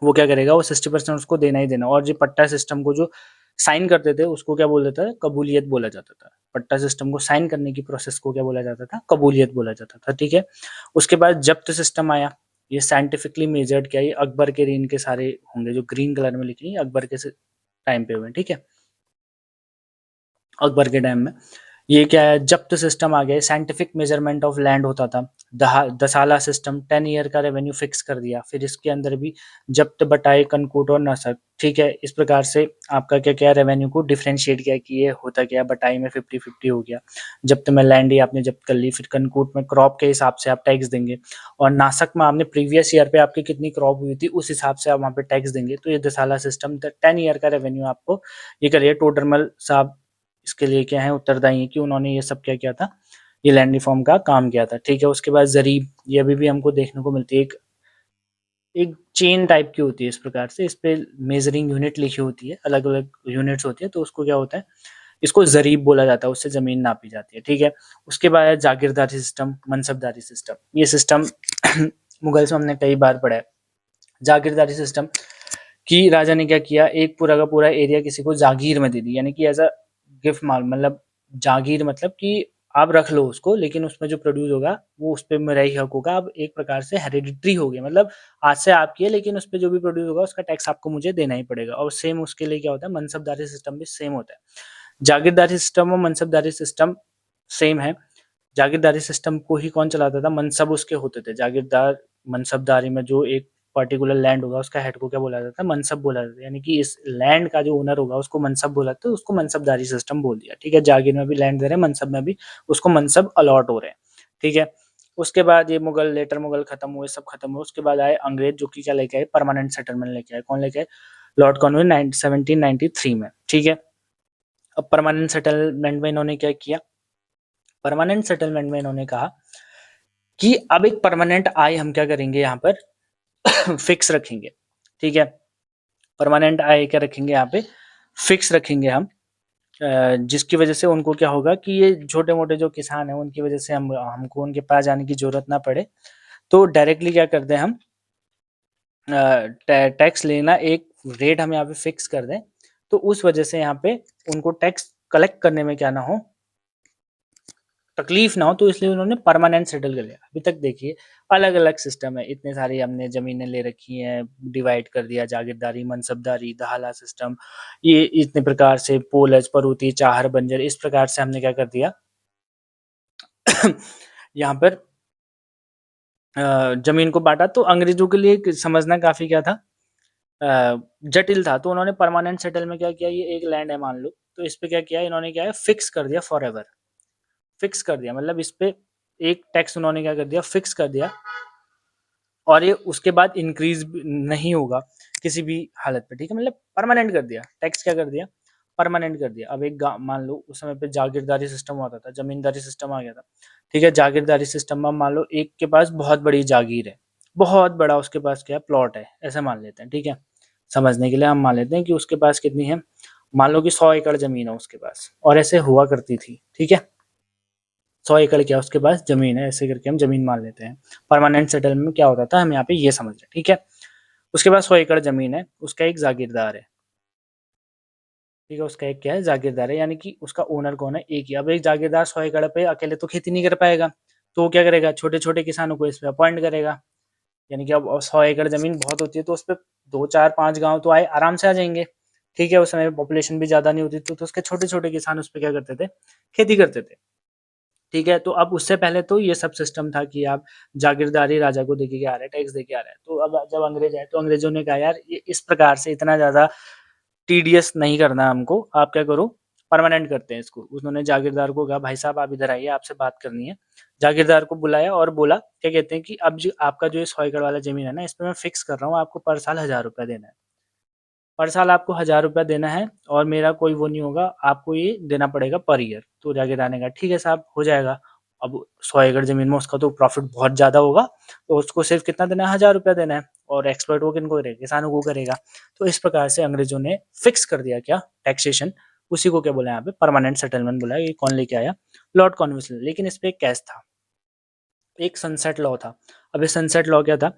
वो क्या करेगा, वो 60% उसको देना ही देना। और जो पट्टा सिस्टम को जो साइन करते थे उसको क्या बोल देता है, कबूलियत बोला जाता था। पट्टा सिस्टम को साइन करने की प्रोसेस को क्या बोला जाता था, कबूलियत बोला जाता था। ठीक है, उसके बाद जब्त सिस्टम आया। ये साइंटिफिकली मेजर्ड क्या, ये अकबर के रेन के सारे होंगे, जो ग्रीन कलर में लिखे हैं अकबर के टाइम पे हुए। ठीक है, अकबर के टाइम में ये क्या है, जब्त सिस्टम आ गया। साइंटिफिक मेजरमेंट ऑफ लैंड होता था। दसाला सिस्टम 10 ईयर का रेवेन्यू फिक्स कर दिया। फिर इसके अंदर भी जब्त, बटाई, कनकूट और नसक। ठीक है, इस प्रकार से आपका क्या क्या रेवेन्यू को डिफरेंशिएट किया कि ये होता क्या, बटाई में 50-50 हो गया, जब्त में लैंड ही आपने जब्त कर ली, फिर कनकूट में क्रॉप के हिसाब से आप टैक्स देंगे, और नासक में आपने प्रीवियस ईयर पे आपकी कितनी क्रॉप हुई थी उस हिसाब से आप वहाँ पे टैक्स देंगे। तो ये दसाला सिस्टम 10 ईयर का रेवेन्यू आपको ये करिए। टोडरमल साहब इसके लिए क्या है, उत्तरदायी है कि उन्होंने ये सब क्या किया था, ये लैंड रिफॉर्म का काम किया था। ठीक है, उसके बाद जरीब, ये अभी भी हमको देखने को मिलती है। एक एक चेन टाइप की होती है, इस प्रकार से इस पे मेजरिंग यूनिट लिखी होती है, अलग अलग यूनिट्स होती है, तो उसको क्या होता है, इसको जरीब बोला जाता है, उससे जमीन नापी जाती है। ठीक है, उसके बाद है जागीरदारी सिस्टम, मनसबदारी सिस्टम। ये सिस्टम मुगल से हमने कई बार पढ़ा है। जागीरदारी सिस्टम कि राजा ने क्या किया, एक पूरा का पूरा एरिया किसी को जागीर में दे दी, यानी कि एज अ गिफ्ट माल, मतलब जागीर मतलब कि आप रख लो उसको, लेकिन उसमें जो प्रोड्यूस होगा वो उस पे मेरा ही हक होगा। अब एक प्रकार से हेरिडिटरी हो गया, मतलब आज से आपकी है, लेकिन उस पे जो भी प्रोड्यूस होगा उसका टैक्स आपको मुझे देना ही पड़ेगा। और सेम उसके लिए क्या होता है, मनसबदारी सिस्टम भी सेम होता है। जागीरदारी सिस्टम और मनसबदारी सिस्टम सेम है। जागीरदारी सिस्टम को ही कौन चलाता था, मनसब उसके होते थे। जागीरदार मनसबदारी में जो एक पर्टिकुलर लैंड होगा उसका हेड को क्या बोला जाता है, मनसब बोला जाता है, यानी कि इस लैंड का जो ओनर होगा उसको मनसब बोला जाता है, उसको मनसबदारी सिस्टम बोल दिया। ठीक है, जागीर में भी लैंड दे रहे हैं, मनसब में भी उसको मनसब अलॉट हो रहे हैं। ठीक है, उसके बाद ये मुगल, लेटर मुगल खत्म हुए, सब खत्म हुए। उसके बाद आए अंग्रेज, जो कि क्या लेके आए, परमानेंट सेटलमेंट लेके आए। कौन लेके आए, लॉर्ड कॉर्नवालिस 1793 में। ठीक है, अब परमानेंट सेटलमेंट में इन्होंने क्या किया, परमानेंट सेटलमेंट में इन्होंने कहा कि अब एक परमानेंट आय हम क्या करेंगे यहाँ पर फिक्स रखेंगे। ठीक है, परमानेंट आय क्या रखेंगे यहाँ पे, फिक्स रखेंगे हम, जिसकी वजह से उनको क्या होगा कि ये छोटे मोटे जो किसान हैं उनकी वजह से हमको उनके पास जाने की जरूरत ना पड़े, तो डायरेक्टली क्या करते हैं हम, टैक्स लेना एक रेट हम यहाँ पे फिक्स कर दें, तो उस वजह से यहाँ पे उनको टैक्स कलेक्ट करने में क्या ना हो, तकलीफ ना हो, तो इसलिए उन्होंने परमानेंट सेटल कर लिया। अभी तक देखिए अलग अलग सिस्टम है, इतने सारी हमने जमीनें ले रखी हैं, डिवाइड कर दिया, जागीरदारी, मनसबदारी, दहाला सिस्टम, ये इतने प्रकार से पोलज, परूती, चाहर, बंजर, इस प्रकार से हमने क्या कर दिया यहाँ पर जमीन को बांटा। तो अंग्रेजों के लिए समझना काफी क्या था, जटिल था। तो उन्होंने परमानेंट सेटल में क्या किया, ये एक लैंड है मान लो, तो इस पे क्या किया इन्होंने, क्या है, फिक्स कर दिया फॉर एवर। फिक्स कर दिया मतलब इस पे एक टैक्स उन्होंने क्या कर दिया, फिक्स कर दिया, और ये उसके बाद इंक्रीज नहीं होगा किसी भी हालत पे। ठीक है, मतलब परमानेंट कर दिया, टैक्स क्या कर दिया, परमानेंट कर दिया। अब एक मान लो उस समय पे जागीरदारी सिस्टम होता था, जमींदारी सिस्टम आ गया था। ठीक है, जागीरदारी सिस्टम में मान लो एक के पास बहुत बड़ी जागीर है, बहुत बड़ा उसके पास क्या है, प्लॉट है, ऐसा मान लेते हैं, ठीक है। समझने के लिए हम मान लेते हैं कि उसके पास कितनी है, मान लो कि 100 एकड़ ज़मीन है उसके पास, और ऐसे हुआ करती थी, ठीक है। 100 एकड़ क्या उसके पास ज़मीन है, ऐसे करके हम ज़मीन मान लेते हैं। परमानेंट सेटलमेंट में क्या होता था, हम यहाँ पे ये समझ रहे हैं, ठीक है। उसके पास 100 एकड़ ज़मीन है, उसका एक जागीरदार है, ठीक है। उसका एक क्या है, जागीरदार है, यानी कि उसका ओनर कौन है, एक ही। अब एक जागीरदार 100 एकड़ पे अकेले तो खेती नहीं कर पाएगा, तो वो क्या करेगा, छोटे-छोटे किसानों को इस पे अपॉइंट करेगा। यानी कि अब 100 एकड़ ज़मीन बहुत होती है, तो उसपे 2, 4, 5 गाँव तो आए आराम से आ जाएँगे, ठीक है। उस समय पॉपुलेशन भी ज़्यादा नहीं होती थी, तो उसके छोटे-छोटे किसान उसपे क्या करते थे, खेती करते थे, ठीक है। तो अब उससे पहले तो ये सब सिस्टम था कि आप जागीरदारी राजा को देके आ रहे हैं, टैक्स देके आ रहे हैं। तो अब जब अंग्रेज आए, तो अंग्रेजों ने कहा यार ये इस प्रकार से इतना ज़्यादा टीडीएस नहीं करना हमको, आप क्या करो, परमानेंट करते हैं इसको। उन्होंने जागीरदार को कहा भाई साहब आप इधर आइए, आपसे बात करनी है। जागीरदार को बुलाया और बोला, क्या कहते हैं कि अब जो आपका जो ये 100 एकड़ वाला ज़मीन है ना, इस पे मैं फिक्स कर रहा हूँ, आपको पर साल 1000 रुपया देना है। पर साल आपको 1000 रुपया देना है, और मेरा कोई वो नहीं होगा, आपको ये देना पड़ेगा पर ईयर। तो जागीरदार ने कहा ठीक है साहब, हो जाएगा। अब 100 एकड़ ज़मीन में उसका तो प्रॉफिट बहुत ज़्यादा होगा, तो उसको सिर्फ कितना देना है, 1000 रुपया देना है, और एक्सप्लॉइट वो किनको करेगा, किसानों को करेगा। तो इस प्रकार से अंग्रेजों ने फिक्स कर दिया क्या, टैक्सेशन। उसी को क्या बोला यहाँ पे, परमानेंट सेटलमेंट बोला। ये कौन लेके आया, लॉर्ड कॉर्नवालिस। लेकिन इस पे एक कैच था, एक सनसेट लॉ था। अब ये सनसेट लॉ क्या था,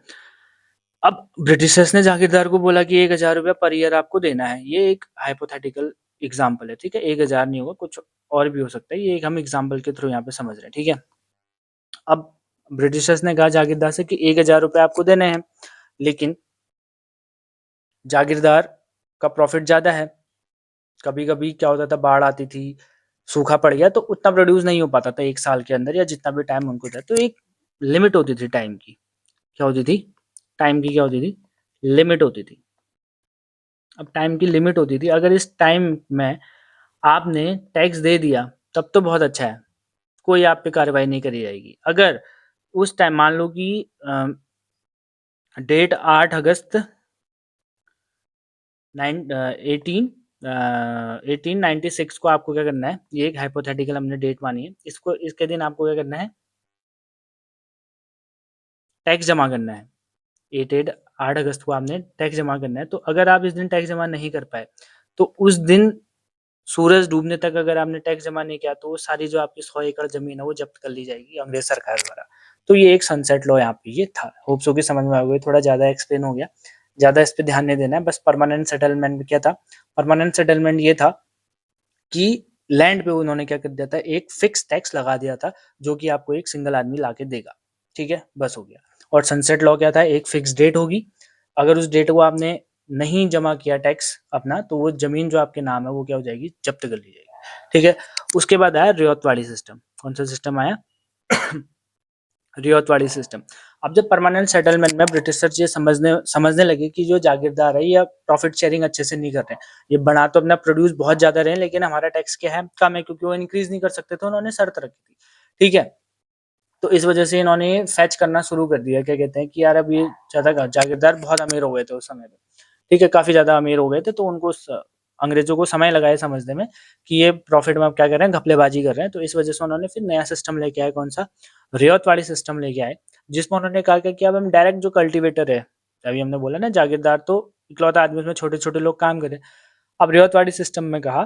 अब ब्रिटिशर्स ने जागीरदार को बोला कि 1000 रुपया पर ईयर आपको देना है। ये एक हाइपोथेटिकल एग्जाम्पल है, ठीक है। 1000 नहीं होगा, कुछ और भी हो सकता है, ये एक हम एग्जाम्पल के थ्रू यहाँ पे समझ रहे हैं, ठीक है। अब ब्रिटिशर्स ने कहा जागीरदार से कि 1000 रुपये आपको देने हैं, लेकिन जागीरदार का प्रॉफिट ज़्यादा है। कभी कभी क्या होता था, बाढ़ आती थी, सूखा पड़ गया, तो उतना प्रोड्यूस नहीं हो पाता था एक साल के अंदर, या जितना भी टाइम उनको था। तो एक लिमिट होती थी टाइम की, क्या होती थी, टाइम की क्या होती थी, लिमिट होती थी। अब टाइम की लिमिट होती थी, अगर इस टाइम में आपने टैक्स दे दिया तब तो बहुत अच्छा है, कोई आप पे कार्रवाई नहीं करी जाएगी। अगर उस टाइम मान लो कि डेट 8 अगस्त 1896 को आपको क्या करना है, ये एक हाइपोथेटिकल हमने डेट मानी है, इसको इसके दिन आपको क्या करना है, टैक्स जमा करना है। 8 अगस्त को आपने टैक्स जमा करना है। तो अगर आप इस दिन टैक्स जमा नहीं कर पाए, तो उस दिन सूरज डूबने तक अगर आपने टैक्स जमा नहीं किया, तो वो सारी जो आपकी 100 एकड़ ज़मीन है वो ज़ब्त कर ली जाएगी अंग्रेज़ सरकार द्वारा। तो ये एक सनसेट लॉ यहाँ पे ये था। होप सो कि समझ में आ गई, थोड़ा ज़्यादा एक्सप्लेन हो गया। ज़्यादा इस पे ध्यान नहीं देना है, बस परमानेंट सेटलमेंट में क्या था? परमानेंट सेटलमेंट ये था कि लैंड पे उन्होंने क्या कर दिया था, एक फिक्स टैक्स लगा दिया था, जो कि आपको एक सिंगल आदमी लाके देगा। ठीक है? बस हो गया। और सनसेट लॉ क्या था? एक फिक्स डेट होगी, अगर उस डेट को आपने नहीं जमा किया टैक्स अपना, तो वो ज़मीन जो आपके नाम है वो क्या हो जाएगी? जब्त कर ली जाएगी। ठीक है? उसके बाद आया रियायत सिस्टम। कौन सा सिस्टम आया? रियायत सिस्टम। अब जब परमानेंट सेटलमेंट में ब्रिटिशर्स ये समझने लगे कि जो जागीरदार है ये प्रॉफिट शेयरिंग अच्छे से नहीं कर रहे हैं, ये बना तो अपना प्रोड्यूस बहुत ज्यादा रहे हैं, लेकिन हमारा टैक्स क्या है, कम है, क्योंकि वो इंक्रीज नहीं कर सकते, तो उन्होंने शर्त रखी थी। ठीक है, तो इस वजह से इन्होंने फैच करना शुरू कर दिया, क्या कहते हैं कि यार अब ये ज्यादा जागीरदार बहुत अमीर हो गए थे उस समय पे। ठीक है, काफी ज्यादा अमीर हो गए थे, तो उनको अंग्रेजों को समय लगाया समझने में कि ये प्रॉफिट में अब क्या कर रहे हैं, घपलेबाजी कर रहे हैं। तो इस वजह से उन्होंने फिर नया सिस्टम लेके आए, कौन सा, रियायत सिस्टम लेके आए, जिसमें उन्होंने कहा कि अब हम डायरेक्ट जो कल्टीवेटर है, अभी हमने बोला ना जागीरदार तो इकलौता आदमी, उसमें छोटे छोटे लोग काम करें। अब रियायत सिस्टम में कहा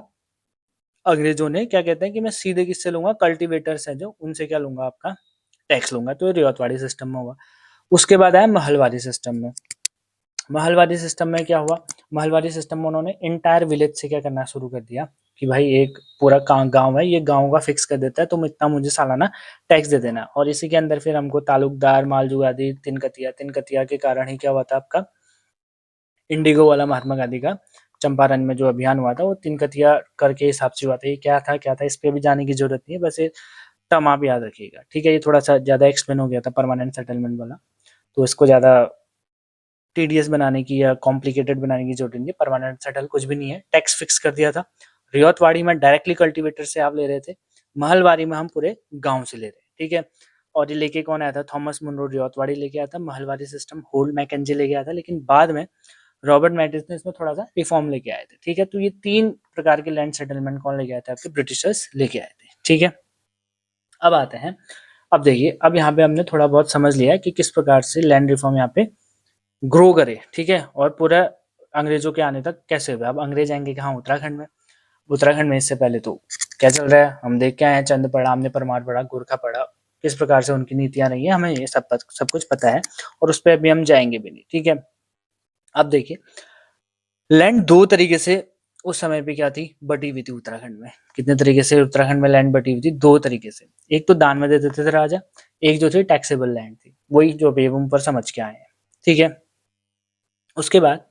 अंग्रेजों ने, क्या कहते हैं कि मैं सीधे किससे लूंगा, कल्टीवेटर्स हैं जो, उनसे क्या लूंगा, आपका टैक्स लूंगा। तो रियायत सिस्टम में हुआ। उसके बाद आया महलवारी सिस्टम में। महलवारी सिस्टम में क्या हुआ, महलवारी सिस्टम में उन्होंने इंटायर विलेज से क्या करना शुरू कर दिया कि भाई एक पूरा गांव है, ये गांव का फिक्स कर देता है, तुम इतना मुझे सालाना टैक्स दे देना। और इसी के अंदर फिर हमको तालुकदार, मालजुगादी, तिनकतिया के कारण ही क्या हुआ था आपका, इंडिगो वाला महात्मा गांधी का चंपारण में जो अभियान हुआ था, वो तिनकतिया करके हिसाब से हुआ था। ये क्या था, इस पे भी जाने की जरूरत नहीं है, बस ये टर्म आप याद रखिएगा। ठीक है, ये थोड़ा सा ज्यादा एक्सप्लेन हो गया था परमानेंट सेटलमेंट वाला, तो इसको ज्यादा टीडीएस बनाने की या कॉम्प्लिकेटेड बनाने की जरूरत नहीं है। परमानेंट सेटल कुछ भी नहीं है, टैक्स फिक्स कर दिया था। रियायतवाड़ी में डायरेक्टली कल्टीवेटर से आप ले रहे थे, महलवारी में हम पूरे गांव से ले रहे हैं। ठीक है, और ये लेके कौन आया था, थॉमस मुनरो रियायतवाड़ी लेके आया था। महलवारी सिस्टम होल्ड मैकेंजी लेके आया था, लेकिन बाद में रॉबर्ट मैटिस ने इसमें थोड़ा सा रिफॉर्म लेके आए थे। ठीक है, तो ये 3 प्रकार के लैंड सेटलमेंट कौन लेके आए थे, आपके ब्रिटिशर्स लेके आए थे। ठीक है, अब आते हैं अब देखिए, अब यहाँ पे हमने थोड़ा बहुत समझ लिया है कि किस प्रकार से लैंड रिफॉर्म यहाँ पे ग्रो करे, ठीक है, और पूरा अंग्रेजों के आने तक कैसे हुआ। अब अंग्रेज आएंगे कहाँ, उत्तराखंड में। उत्तराखंड में इससे पहले तो क्या चल रहा है हम देख के आए हैं, चंद पढ़ा हमने, परमार पढ़ा, गोरखा पढ़ा, किस प्रकार से उनकी नीतियां रही है, हमें ये सब कुछ पता है, और उस पर अभी हम जाएंगे भी नहीं, ठीक है। अब देखिए, लैंड दो तरीके से उस समय पे क्या थी, बटी हुई थी उत्तराखंड में। कितने तरीके से उत्तराखंड में लैंड बटी हुई थी, दो तरीके से। एक तो दान में दे देते थे राजा, एक जो थी टैक्सेबल लैंड थी, वही जो अभी हम ऊपर समझ के आए हैं, ठीक है। उसके बाद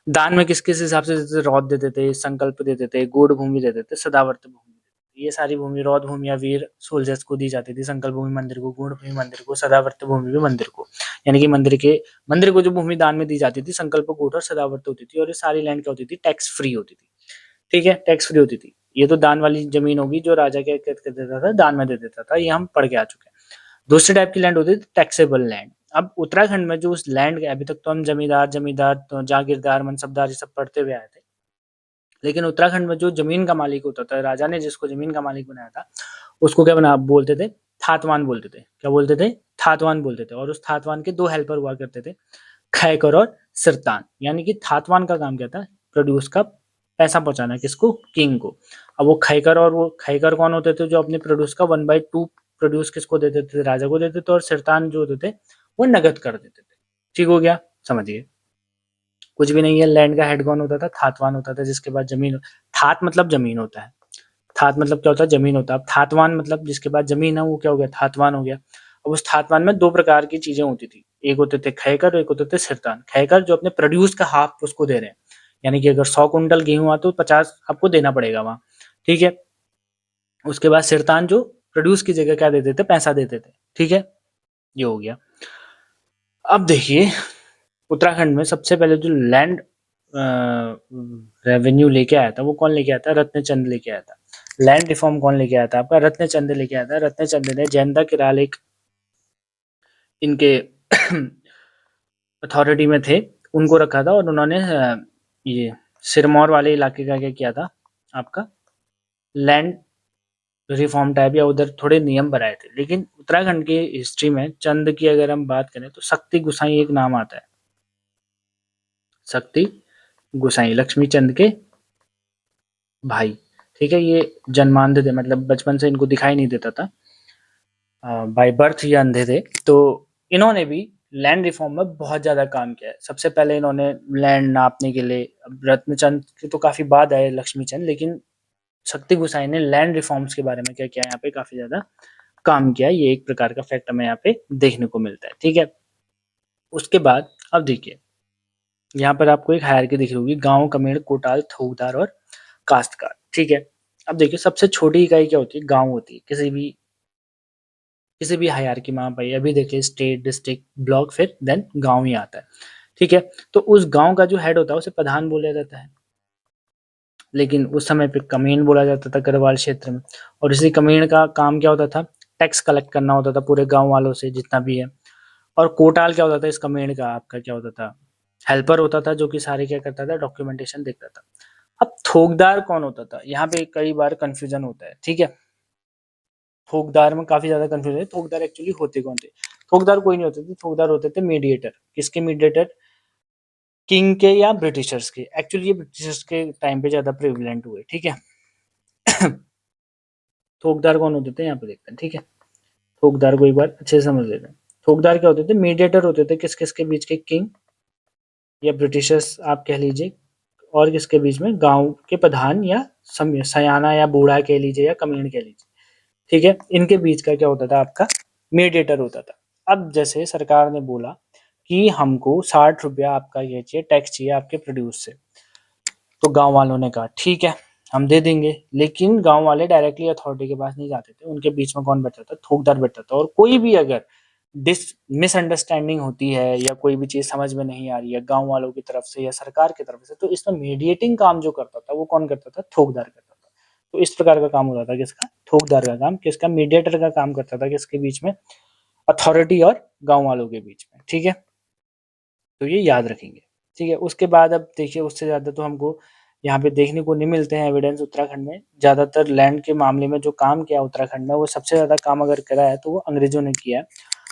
दान में किस किस हिसाब से देते थे, रौद देते थे, संकल्प देते थे, गूढ़ भूमि देते थे, सदावर्त भूमि, ये सारी भूमि, रौद भूमि या वीर सोल्जर्स को दी जाती थी, संकल्प भूमि मंदिर को, गूढ़ भूमि मंदिर को, सदावर्त भूमि भी मंदिर को। यानी कि मंदिर को जो भूमि दान में दी जाती थी, संकल्प, गूढ़ और सदावर्त होती थी, और ये सारी लैंड क्या होती थी, टैक्स फ्री होती थी, ठीक है, टैक्स फ्री होती थी। ये तो दान वाली जमीन होगी जो राजा क्या कर देता था, दान में दे देता था, ये हम पढ़ के आ चुके हैं। दूसरी टाइप की लैंड होती थी टैक्सेबल लैंड। अब उत्तराखंड में जो उस लैंड, अभी तक तो हम जमींदार तो जागीरदार, मनसबदार ये सब पढ़ते हुए आए थे, लेकिन उत्तराखंड में जो जमीन का मालिक होता था, राजा ने जिसको जमीन का मालिक बनाया था, उसको क्या बना बोलते थे, थातवान बोलते थे। क्या बोलते थे, थातवान बोलते थे। और उस थातवान के दो हेल्पर हुआ करते थे, खैकर और सिरतान। यानी कि थातवान का काम क्या था, प्रोड्यूस का पैसा पहुंचाना, किसको, किंग को। अब वो खैकर, और वो खैकर कौन होते थे, जो अपने प्रोड्यूस का 1/2 प्रोड्यूस किसको देते थे, राजा को देते थे, और सिरतान जो होते थे वो नगद कर देते थे। ठीक हो गया, समझिए। कुछ भी नहीं है, लैंड का हेड कौन होता था, थातवान होता था, जिसके बाद जमीन, थात मतलब जमीन होता है, थात मतलब क्या होता है, जमीन होता है। अब थातवान मतलब जिसके बाद जमीन है, वो क्या हो गया, थातवान हो गया। अब उस थातवान में दो प्रकार की चीजें होती थी, एक होते थे खैकर, एक होते थे सिरतान। खैकर जो अपने प्रोड्यूस का हाफ उसको दे रहे हैं, यानी कि अगर 100 कुंटल गेहूं हुआ तो 50 आपको देना पड़ेगा वहां, ठीक है। उसके बाद सिरतान जो प्रोड्यूस की जगह क्या देते थे, पैसा देते थे, ठीक है, ये हो गया। अब देखिए, उत्तराखंड में सबसे पहले जो लैंड रेवेन्यू लेके आया था, वो कौन लेके आया था, रत्नचंद लेके आया था। लैंड रिफॉर्म कौन लेके आया था, आपका रत्नचंद लेके आया था। रत्नचंद ने जयंता किराल एक इनके अथॉरिटी में थे, उनको रखा था, और उन्होंने ये सिरमौर वाले इलाके का क्या किया था, आपका लैंड रिफॉर्म टाइप, या उधर थोड़े नियम बनाए थे। लेकिन उत्तराखंड की हिस्ट्री में चंद की अगर हम बात करें तो शक्ति गुसाई एक नाम आता है, शक्ति गुसाई, लक्ष्मी चंद के भाई, ठीक है। ये जन्मांध थे, मतलब बचपन से इनको दिखाई नहीं देता था, बाय बर्थ ये अंधे थे। तो इन्होंने भी लैंड रिफॉर्म में बहुत ज्यादा काम किया है। सबसे पहले इन्होंने लैंड नापने के लिए, अब रत्नचंद के तो काफी बाद आए लक्ष्मीचंद, लेकिन शक्ति गुसाई ने लैंड रिफॉर्म्स के बारे में क्या किया, यहाँ पे काफी ज्यादा काम किया। ये एक प्रकार का फैक्ट हमें यहाँ पे देखने को मिलता है, ठीक है। उसके बाद अब देखिए, यहाँ पर आपको एक हायरार्की दिख रही होगी, गांव, कमेड़, कोटाल, थोकदार और काश्तकार, ठीक है। अब देखिए, सबसे छोटी इकाई क्या होती है, गांव होती है, किसी भी हायरार्की में। भाई अभी देखिए, स्टेट, डिस्ट्रिक्ट, ब्लॉक, फिर देन गांव ही आता है, ठीक है। तो उस गांव का जो हेड होता है उसे प्रधान बोला जाता है, लेकिन उस समय पे कमीन बोला जाता था गढ़वाल क्षेत्र में। और इसी कमीन का काम क्या होता था, टैक्स कलेक्ट करना होता था पूरे गांव वालों से जितना भी है। और कोटाल क्या होता था, इस कमीन का आपका क्या होता था, हेल्पर होता था, जो कि सारे क्या करता था, डॉक्यूमेंटेशन देखता था। अब थोकदार कौन होता था, यहाँ पे कई बार कंफ्यूजन होता है, ठीक है। थोकदार में काफी ज्यादा कंफ्यूजन है, थोकदार एक्चुअली होते कौन थे। थोकदार कोई नहीं होते थे, थोकदार होते थे मीडिएटर। किसके मीडिएटर, किंग के या ब्रिटिशर्स के। एक्चुअली ये ब्रिटिशर्स के टाइम पे ज्यादा प्रेवलेंट हुए, ठीक है। थोकदार कौन होते थे, यहाँ पे देखते हैं, ठीक है। थोकदार को एक बार अच्छे से समझ लेते हैं। थोकदार क्या होते थे, मीडिएटर होते थे, किस किस के बीच के, किंग या ब्रिटिशर्स आप कह लीजिए, और किसके बीच में, गांव के प्रधान या सयाना या बूढ़ा कह लीजिए, या कमीण कह लीजिए, ठीक है। इनके बीच का क्या होता था, आपका मीडिएटर होता था। अब जैसे सरकार ने बोला कि हमको 60 रुपया आपका ये चाहिए, टैक्स चाहिए आपके प्रोड्यूस से, तो गांव वालों ने कहा ठीक है, हम दे देंगे। लेकिन गांव वाले डायरेक्टली अथॉरिटी के पास नहीं जाते थे, उनके बीच में कौन बैठता था, थोकदार बैठता था। और कोई भी अगर मिसअंडरस्टैंडिंग होती है, या कोई भी चीज समझ में नहीं आ रही है गांव वालों की तरफ से या सरकार की तरफ से, तो इसमें मीडिएटिंग काम जो करता था वो कौन करता था, थोकदार करता था। तो इस प्रकार का काम होता था किसका, थोकदार का काम। किसका, मीडिएटर का काम करता था, किसके बीच में, अथॉरिटी और गांव वालों के बीच में, ठीक है। तो ये याद रखेंगे, ठीक है। उसके बाद अब देखिए, उससे ज्यादा तो हमको यहाँ पे देखने को नहीं मिलते हैं एविडेंस उत्तराखंड में। ज़्यादातर लैंड के मामले में जो काम किया उत्तराखंड में, वो सबसे ज़्यादा काम अगर करा है तो वो अंग्रेजों ने किया है।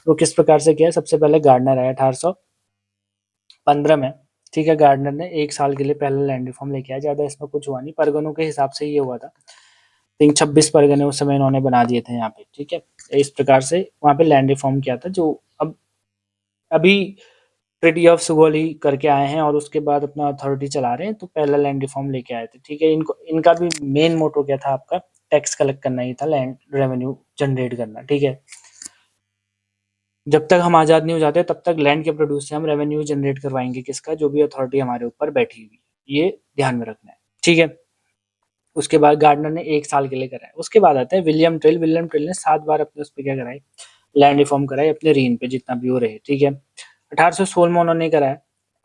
वो किस प्रकार से किया है? सबसे पहले गार्डनर आया 1815 में, ठीक है। गार्डनर ने 1 साल के लिए पहले लैंड रिफॉर्म लेके आया। ज़्यादा इसमें कुछ हुआ नहीं, परगनों के हिसाब से ये हुआ था। 26 परगने उस समय इन्होंने बना दिए थे यहाँ पे, ठीक है। इस प्रकार से वहाँ पे लैंड रिफॉर्म किया था, जो अब अभी ट्रीटी ऑफ सुगौली करके आए हैं और उसके बाद अपना अथॉरिटी चला रहे हैं। तो पहला लैंड रिफॉर्म लेके आए थे, ठीक है। इनको इनका भी मेन मोटो क्या था? आपका टैक्स कलेक्ट करना ही था, लैंड रेवेन्यू जनरेट करना, ठीक है। जब तक हम आज़ाद नहीं हो जाते तब तक लैंड के प्रोड्यूस से हम रेवेन्यू जनरेट करवाएंगे किसका? जो भी अथॉरिटी हमारे ऊपर बैठी हुई है, ये ध्यान में रखना है, ठीक है। उसके बाद गार्डनर ने 1 साल के लिए कराया। उसके बाद आता है विलियम ट्रिल। विलियम ट्रिल ने 7 बार अपने उस पे क्या कराई? लैंड रिफॉर्म कराई अपने रीन पे, जितना भी वो रहे, ठीक है। 1816 में उन्होंने कराया।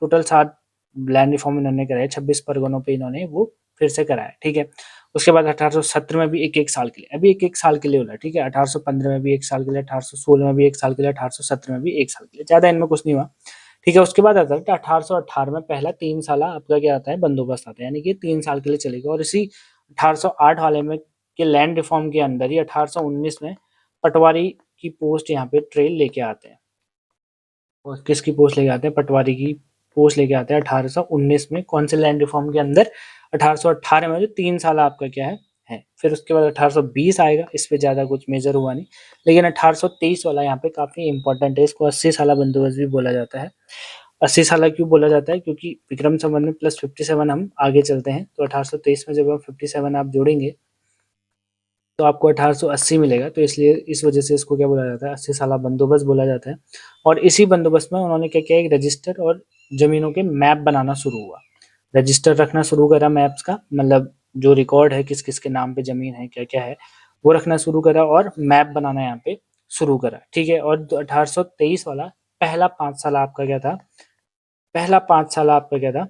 टोटल 7 लैंड रिफॉर्म इन्होंने कराए, 26 परगनों पे इन्होंने वो फिर से कराया, ठीक है। उसके बाद 1817 में भी एक साल के लिए, अभी एक साल के लिए हो रहा है, ठीक है। 1815 में भी 1 साल के लिए, 1816 में भी 1 साल के लिए, 1817 में भी 1 साल के लिए, ज़्यादा इनमें कुछ नहीं हुआ, ठीक है। उसके बाद आता है कि 1818 में पहला 3 साला आपका क्या आता है? बंदोबस्त आता है, यानी कि 3 साल के लिए चलेगा। और इसी 1808 वाले में के लैंड रिफॉर्म के अंदर ही 1819 में पटवारी की पोस्ट यहाँ पे ट्रेल लेके आते हैं। और किसकी पोस्ट लेके आते हैं? पटवारी की पोस्ट लेके आते हैं 1819 में। कौन से लैंड रिफॉर्म के अंदर? 1818 में, जो 3 साल आपका क्या है। फिर उसके बाद 1820 आएगा, इस पे ज़्यादा कुछ मेजर हुआ नहीं। लेकिन 1823 वाला यहाँ पे काफ़ी इंपॉर्टेंट है, इसको 80 साला बंदोबस्त भी बोला जाता है। 80 साला क्यों बोला जाता है? क्योंकि विक्रम संवत में प्लस 57 हम आगे चलते हैं, तो 1823 में जब हम 57 आप जोड़ेंगे तो आपको 1880 मिलेगा। तो इसलिए इस वजह से इसको क्या बोला जाता है? 80 साला बंदोबस्त बोला जाता है। और इसी बंदोबस्त में उन्होंने क्या किया? एक रजिस्टर और जमीनों के मैप बनाना शुरू हुआ। रजिस्टर रखना शुरू करा मैप्स का, मतलब जो रिकॉर्ड है किस किस के नाम पे जमीन है, क्या क्या है, वो रखना शुरू करा और मैप बनाना यहाँ पे शुरू करा, ठीक है। और 1823 वाला पहला 5 साल आपका क्या था? पहला 5 साल आपका क्या था?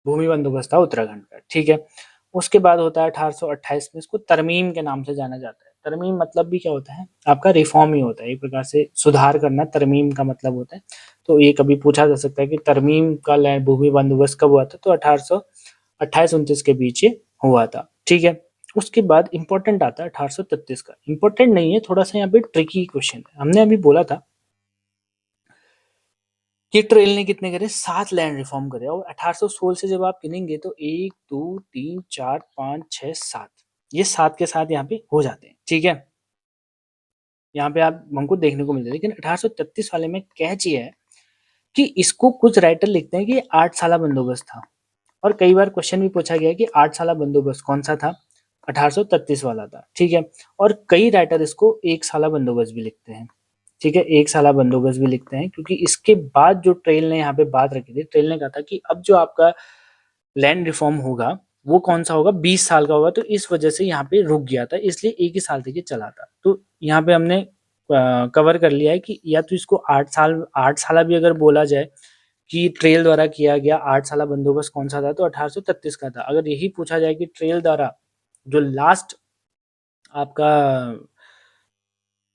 भूमि बंदोबस्त था उत्तराखंड का, ठीक है। उसके बाद होता है 1828 में, इसको तरमीम के नाम से जाना जाता है। तरमीम मतलब भी क्या होता है? आपका रिफॉर्म ही होता है, एक प्रकार से सुधार करना तरमीम का मतलब होता है। तो ये कभी पूछा जा सकता है कि तरमीम का लैंड भूमि बंदोबस्त कब हुआ था? तो 1828-29 के बीच ये हुआ था, ठीक है। उसके बाद इंपॉर्टेंट आता है 1833 का। इंपॉर्टेंट नहीं है, थोड़ा सा यहाँ पे ट्रिकी क्वेश्चन है। हमने अभी बोला था कि ट्रेल ने कितने करे? 7 लैंड रिफॉर्म करे। और 1816 से जब आप गिनेंगे तो 1 2 3 4 5 6 7, ये 7 के साथ यहाँ पे हो जाते हैं, ठीक है। यहाँ पे आप हमको देखने को मिलते हैं। लेकिन 1833 वाले में कैच ये है कि इसको कुछ राइटर लिखते हैं कि 8 साला बंदोबस्त था। और कई बार क्वेश्चन भी पूछा गया कि 8 साला बंदोबस्त कौन सा था? 1833 वाला था, ठीक है। और कई राइटर इसको 1 साला बंदोबस्त भी लिखते हैं, ठीक है। 1 साला बंदोबस्त भी लिखते हैं, क्योंकि इसके बाद जो ट्रेल ने यहाँ पे बात रखी थी, ट्रेल ने कहा था कि अब जो आपका लैंड रिफॉर्म होगा वो कौन सा होगा? 20 साल का होगा। तो इस वजह से यहाँ पे रुक गया था, इसलिए 1 ही साल तक ये चला था। तो यहाँ पे हमने कवर कर लिया है कि या तो इसको 8 साला भी अगर बोला जाए कि ट्रेल द्वारा किया गया 8 साला बंदोबस्त कौन सा था, तो 1833 का था। अगर यही पूछा जाए कि ट्रेल द्वारा जो लास्ट आपका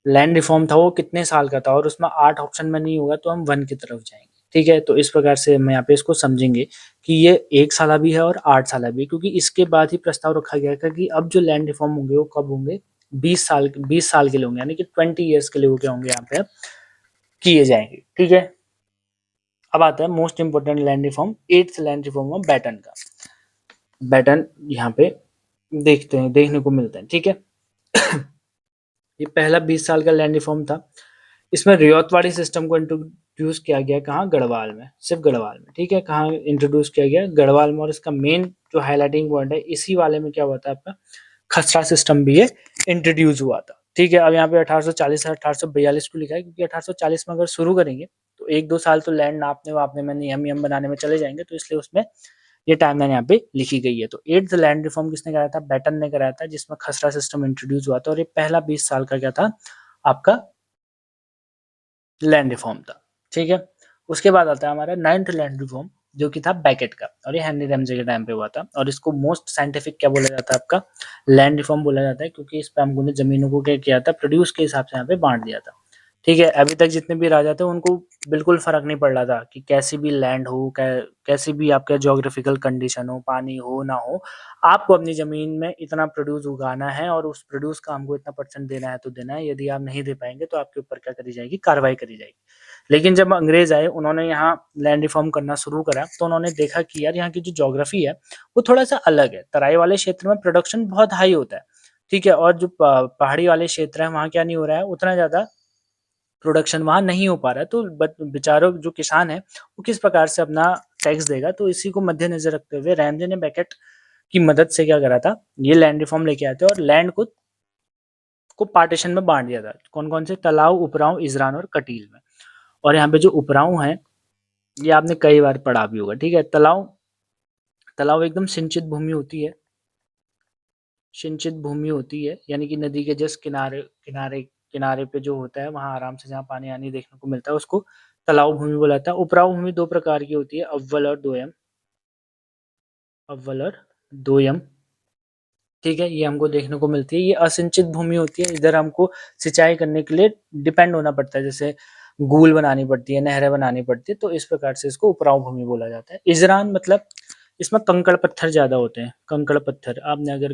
लैंड रिफॉर्म था वो कितने साल का था, और उसमें 8 ऑप्शन में नहीं होगा, तो हम 1 की तरफ जाएंगे, ठीक है। तो इस प्रकार से हम यहाँ पे इसको समझेंगे कि ये 1 साला भी है और 8 साला भी, क्योंकि इसके बाद ही प्रस्ताव रखा गया था कि अब जो लैंड रिफॉर्म होंगे वो कब होंगे? 20 साल के लिए होंगे, यानी कि 20 ईयर्स के लिए वो क्या होंगे? यहाँ पे किए जाएंगे, ठीक है। अब आता है most important land reform, 8th land reform of Batten का। बैटन यहाँ पे देखने को मिलता है, ठीक है। ये पहला 20 साल का लैंड रिफॉर्म था। इसमें रियायतवाड़ी सिस्टम को इंट्रोड्यूस किया गया, कहाँ? गढ़वाल में, सिर्फ गढ़वाल में, ठीक है। कहाँ इंट्रोड्यूस किया गया? गढ़वाल में। और इसका मेन जो हाईलाइटिंग पॉइंट है, इसी वाले में क्या हुआ था? आपका खसरा सिस्टम भी ये इंट्रोड्यूस हुआ था, ठीक है। अब यहाँ पे 1840 से 1842 को लिखा है, क्योंकि 1840 में अगर शुरू करेंगे तो 1-2 साल तो लैंड नापने वापने में, नियम बनाने में चले जाएंगे, तो इसलिए उसमें ये टाइमलाइन यहाँ पे लिखी गई है। तो 8th लैंड रिफॉर्म किसने कराया था? बैटन ने कराया था, जिसमें खसरा सिस्टम इंट्रोड्यूस हुआ था। और ये पहला 20 साल का क्या था? आपका लैंड रिफॉर्म था, ठीक है। उसके बाद आता है हमारा 9th लैंड रिफॉर्म, जो कि था बैकेट का, और ये हेनरी रैमजे के टाइम पे हुआ था। और इसको मोस्ट साइंटिफिक क्या बोला जाता है? आपका लैंड रिफॉर्म बोला जाता है, क्योंकि इस पे हमको ने जमीनों को क्या किया था? प्रोड्यूस के हिसाब से यहाँ पे बांट दिया था, ठीक है, अभी तक जितने भी राजा थे उनको बिल्कुल फ़र्क नहीं पड़ रहा था कि कैसी भी लैंड हो, कैसी भी आपका ज्योग्राफिकल कंडीशन हो, पानी हो ना हो, आपको अपनी ज़मीन में इतना प्रोड्यूस उगाना है और उस प्रोड्यूस का हमको इतना परसेंट देना है तो देना है, यदि आप नहीं दे पाएँगे तो आपके ऊपर क्या करी जाएगी, कार्रवाई करी जाएगी। लेकिन जब अंग्रेज़ आए, उन्होंने यहाँ लैंड रिफ़ॉर्म करना शुरू करा, तो उन्होंने देखा कि यार यहाँ की जो ज्योग्राफी है, वो थोड़ा-सा अलग है। तराई वाले क्षेत्र में प्रोडक्शन बहुत हाई होता है, ठीक है? और जो प पहाड़ी वाले क्षेत्र हैं, वहाँ क्या नहीं हो रहा है, उतना ज़्यादा प्रोडक्शन वहाँ नहीं हो पा रहा है, तो बेचारों जो किसान है वो किस प्रकार से अपना टैक्स देगा, तो इसी को मद्देनजर रखते हुए रैमजे ने बेकेट की मदद से क्या करा था, ये लैंड रिफॉर्म लेके आए थे और लैंड को पार्टीशन में बांट दिया था। कौन कौन से? तलाव, उपराव, इजरान और कटील में। और यहाँ पे जो उपराव है ये आपने कई बार पढ़ा भी होगा, ठीक है? तलाव तलाव एकदम सिंचित भूमि होती है, सिंचित भूमि होती है, यानी कि नदी के जस्ट किनारे किनारे किनारे पे जो होता है वहाँ आराम से जहाँ पानी आनी देखने को मिलता है उसको तलाव भूमि बोला जाता है। उपराव भूमि दो प्रकार की होती है, अव्वल और दोयम। अव्वल और दोयम, ठीक है, ये हमको देखने को मिलती है। ये असिंचित भूमि होती है, इधर हमको सिंचाई करने के लिए डिपेंड होना पड़ता है, जैसे गूल बनानी पड़ती है, नहरें बनानी पड़ती है, तो इस प्रकार से इसको उपराव भूमि बोला जाता है। इजरान मतलब इसमें कंकड़ पत्थर ज्यादा होते हैं, कंकड़ पत्थर। आपने अगर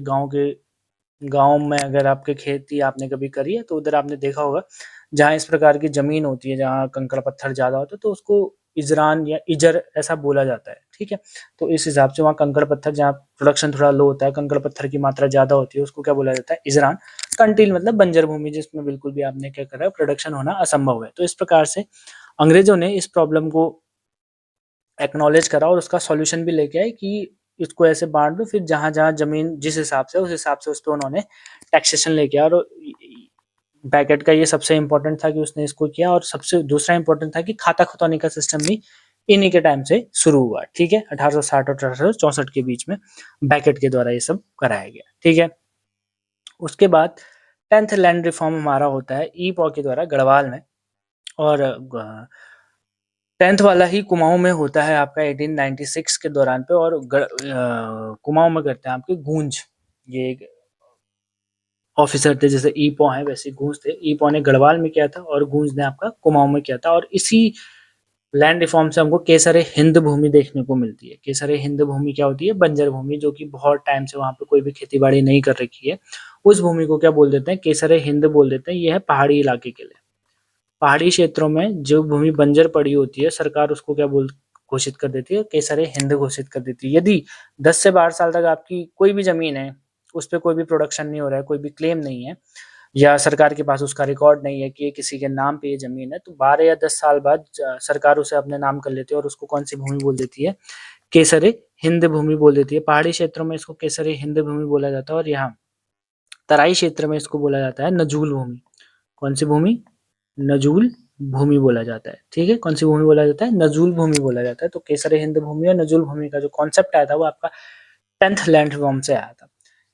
गाँव में अगर आपके खेती आपने कभी करी है तो उधर आपने देखा होगा, जहाँ इस प्रकार की जमीन होती है, जहाँ कंकड़ पत्थर ज्यादा होते हैं, तो उसको इजरान या इजर ऐसा बोला जाता है, ठीक है? तो इस हिसाब से वहाँ कंकड़ पत्थर, जहाँ प्रोडक्शन थोड़ा लो होता है, कंकड़ पत्थर की मात्रा ज्यादा होती है, उसको क्या बोला जाता है? इजरान। कंटील मतलब बंजर भूमि, जिसमें बिल्कुल भी आपने क्या करा है, प्रोडक्शन होना असंभव है। तो इस प्रकार से अंग्रेजों ने इस प्रॉब्लम को एक्नॉलेज करा और उसका सॉल्यूशन भी लेके आए कि इसको ऐसे बांट दो, फिर जहां जहां जमीन जिस हिसाब से, उस हिसाब से उस पर उन्होंने टैक्सेशन लेके आया। और बैकेट का ये सबसे इंपॉर्टेंट था कि उसने इसको किया, और सबसे दूसरा इंपॉर्टेंट था कि खाता खतौनी का सिस्टम भी इन्हीं के टाइम से शुरू हुआ, ठीक है? 1860 और 1864 के बीच में बैकेट के द्वारा ये सब कराया गया, ठीक है? उसके बाद 10th लैंड रिफॉर्म हमारा होता है ई पॉ के द्वारा गढ़वाल में, और 10th वाला ही कुमाऊं में होता है आपका 1896 के दौरान पे। और कुमाऊं में करते हैं आपके गूंज, ये एक ऑफिसर थे, जैसे ईपो है वैसे गूंज थे। ईपो ने गढ़वाल में किया था और गूंज ने आपका कुमाऊं में किया था। और इसी लैंड रिफॉर्म से हमको केसरे हिंद भूमि देखने को मिलती है। केसरे हिंद भूमि क्या होती है? बंजर भूमि, जो कि बहुत टाइम से वहां पे कोई भी खेती बाड़ी नहीं कर रखी है, उस भूमि को क्या बोल देते हैं? केसरे हिंद बोल देते हैं। यह है पहाड़ी इलाके के लिए। पहाड़ी क्षेत्रों में जो भूमि बंजर पड़ी होती है, सरकार उसको क्या बोल घोषित कर देती है? केसरे हिंद घोषित कर देती है। यदि 10 से 12 साल तक आपकी कोई भी जमीन है, उस पे कोई भी प्रोडक्शन नहीं हो रहा है, कोई भी क्लेम नहीं है, या सरकार के पास उसका रिकॉर्ड नहीं है कि ये किसी के नाम पे ये जमीन है, तो 12 या 10 साल बाद सरकार उसे अपने नाम कर लेती है और उसको कौन सी भूमि बोल देती है? केसरे हिंद भूमि बोल देती है। पहाड़ी क्षेत्रों में इसको केसरे हिंद भूमि बोला जाता है, और यहाँ तराई क्षेत्र में इसको बोला जाता है नजूल भूमि। कौन सी भूमि? नजूल भूमि बोला जाता है, ठीक है? कौन सी भूमि बोला जाता है? नजूल भूमि बोला जाता है। तो केसरे हिंद भूमि और नजूल भूमि का जो कॉन्सेप्ट आया था वो आपका 10th लैंड रिफॉर्म से आया था।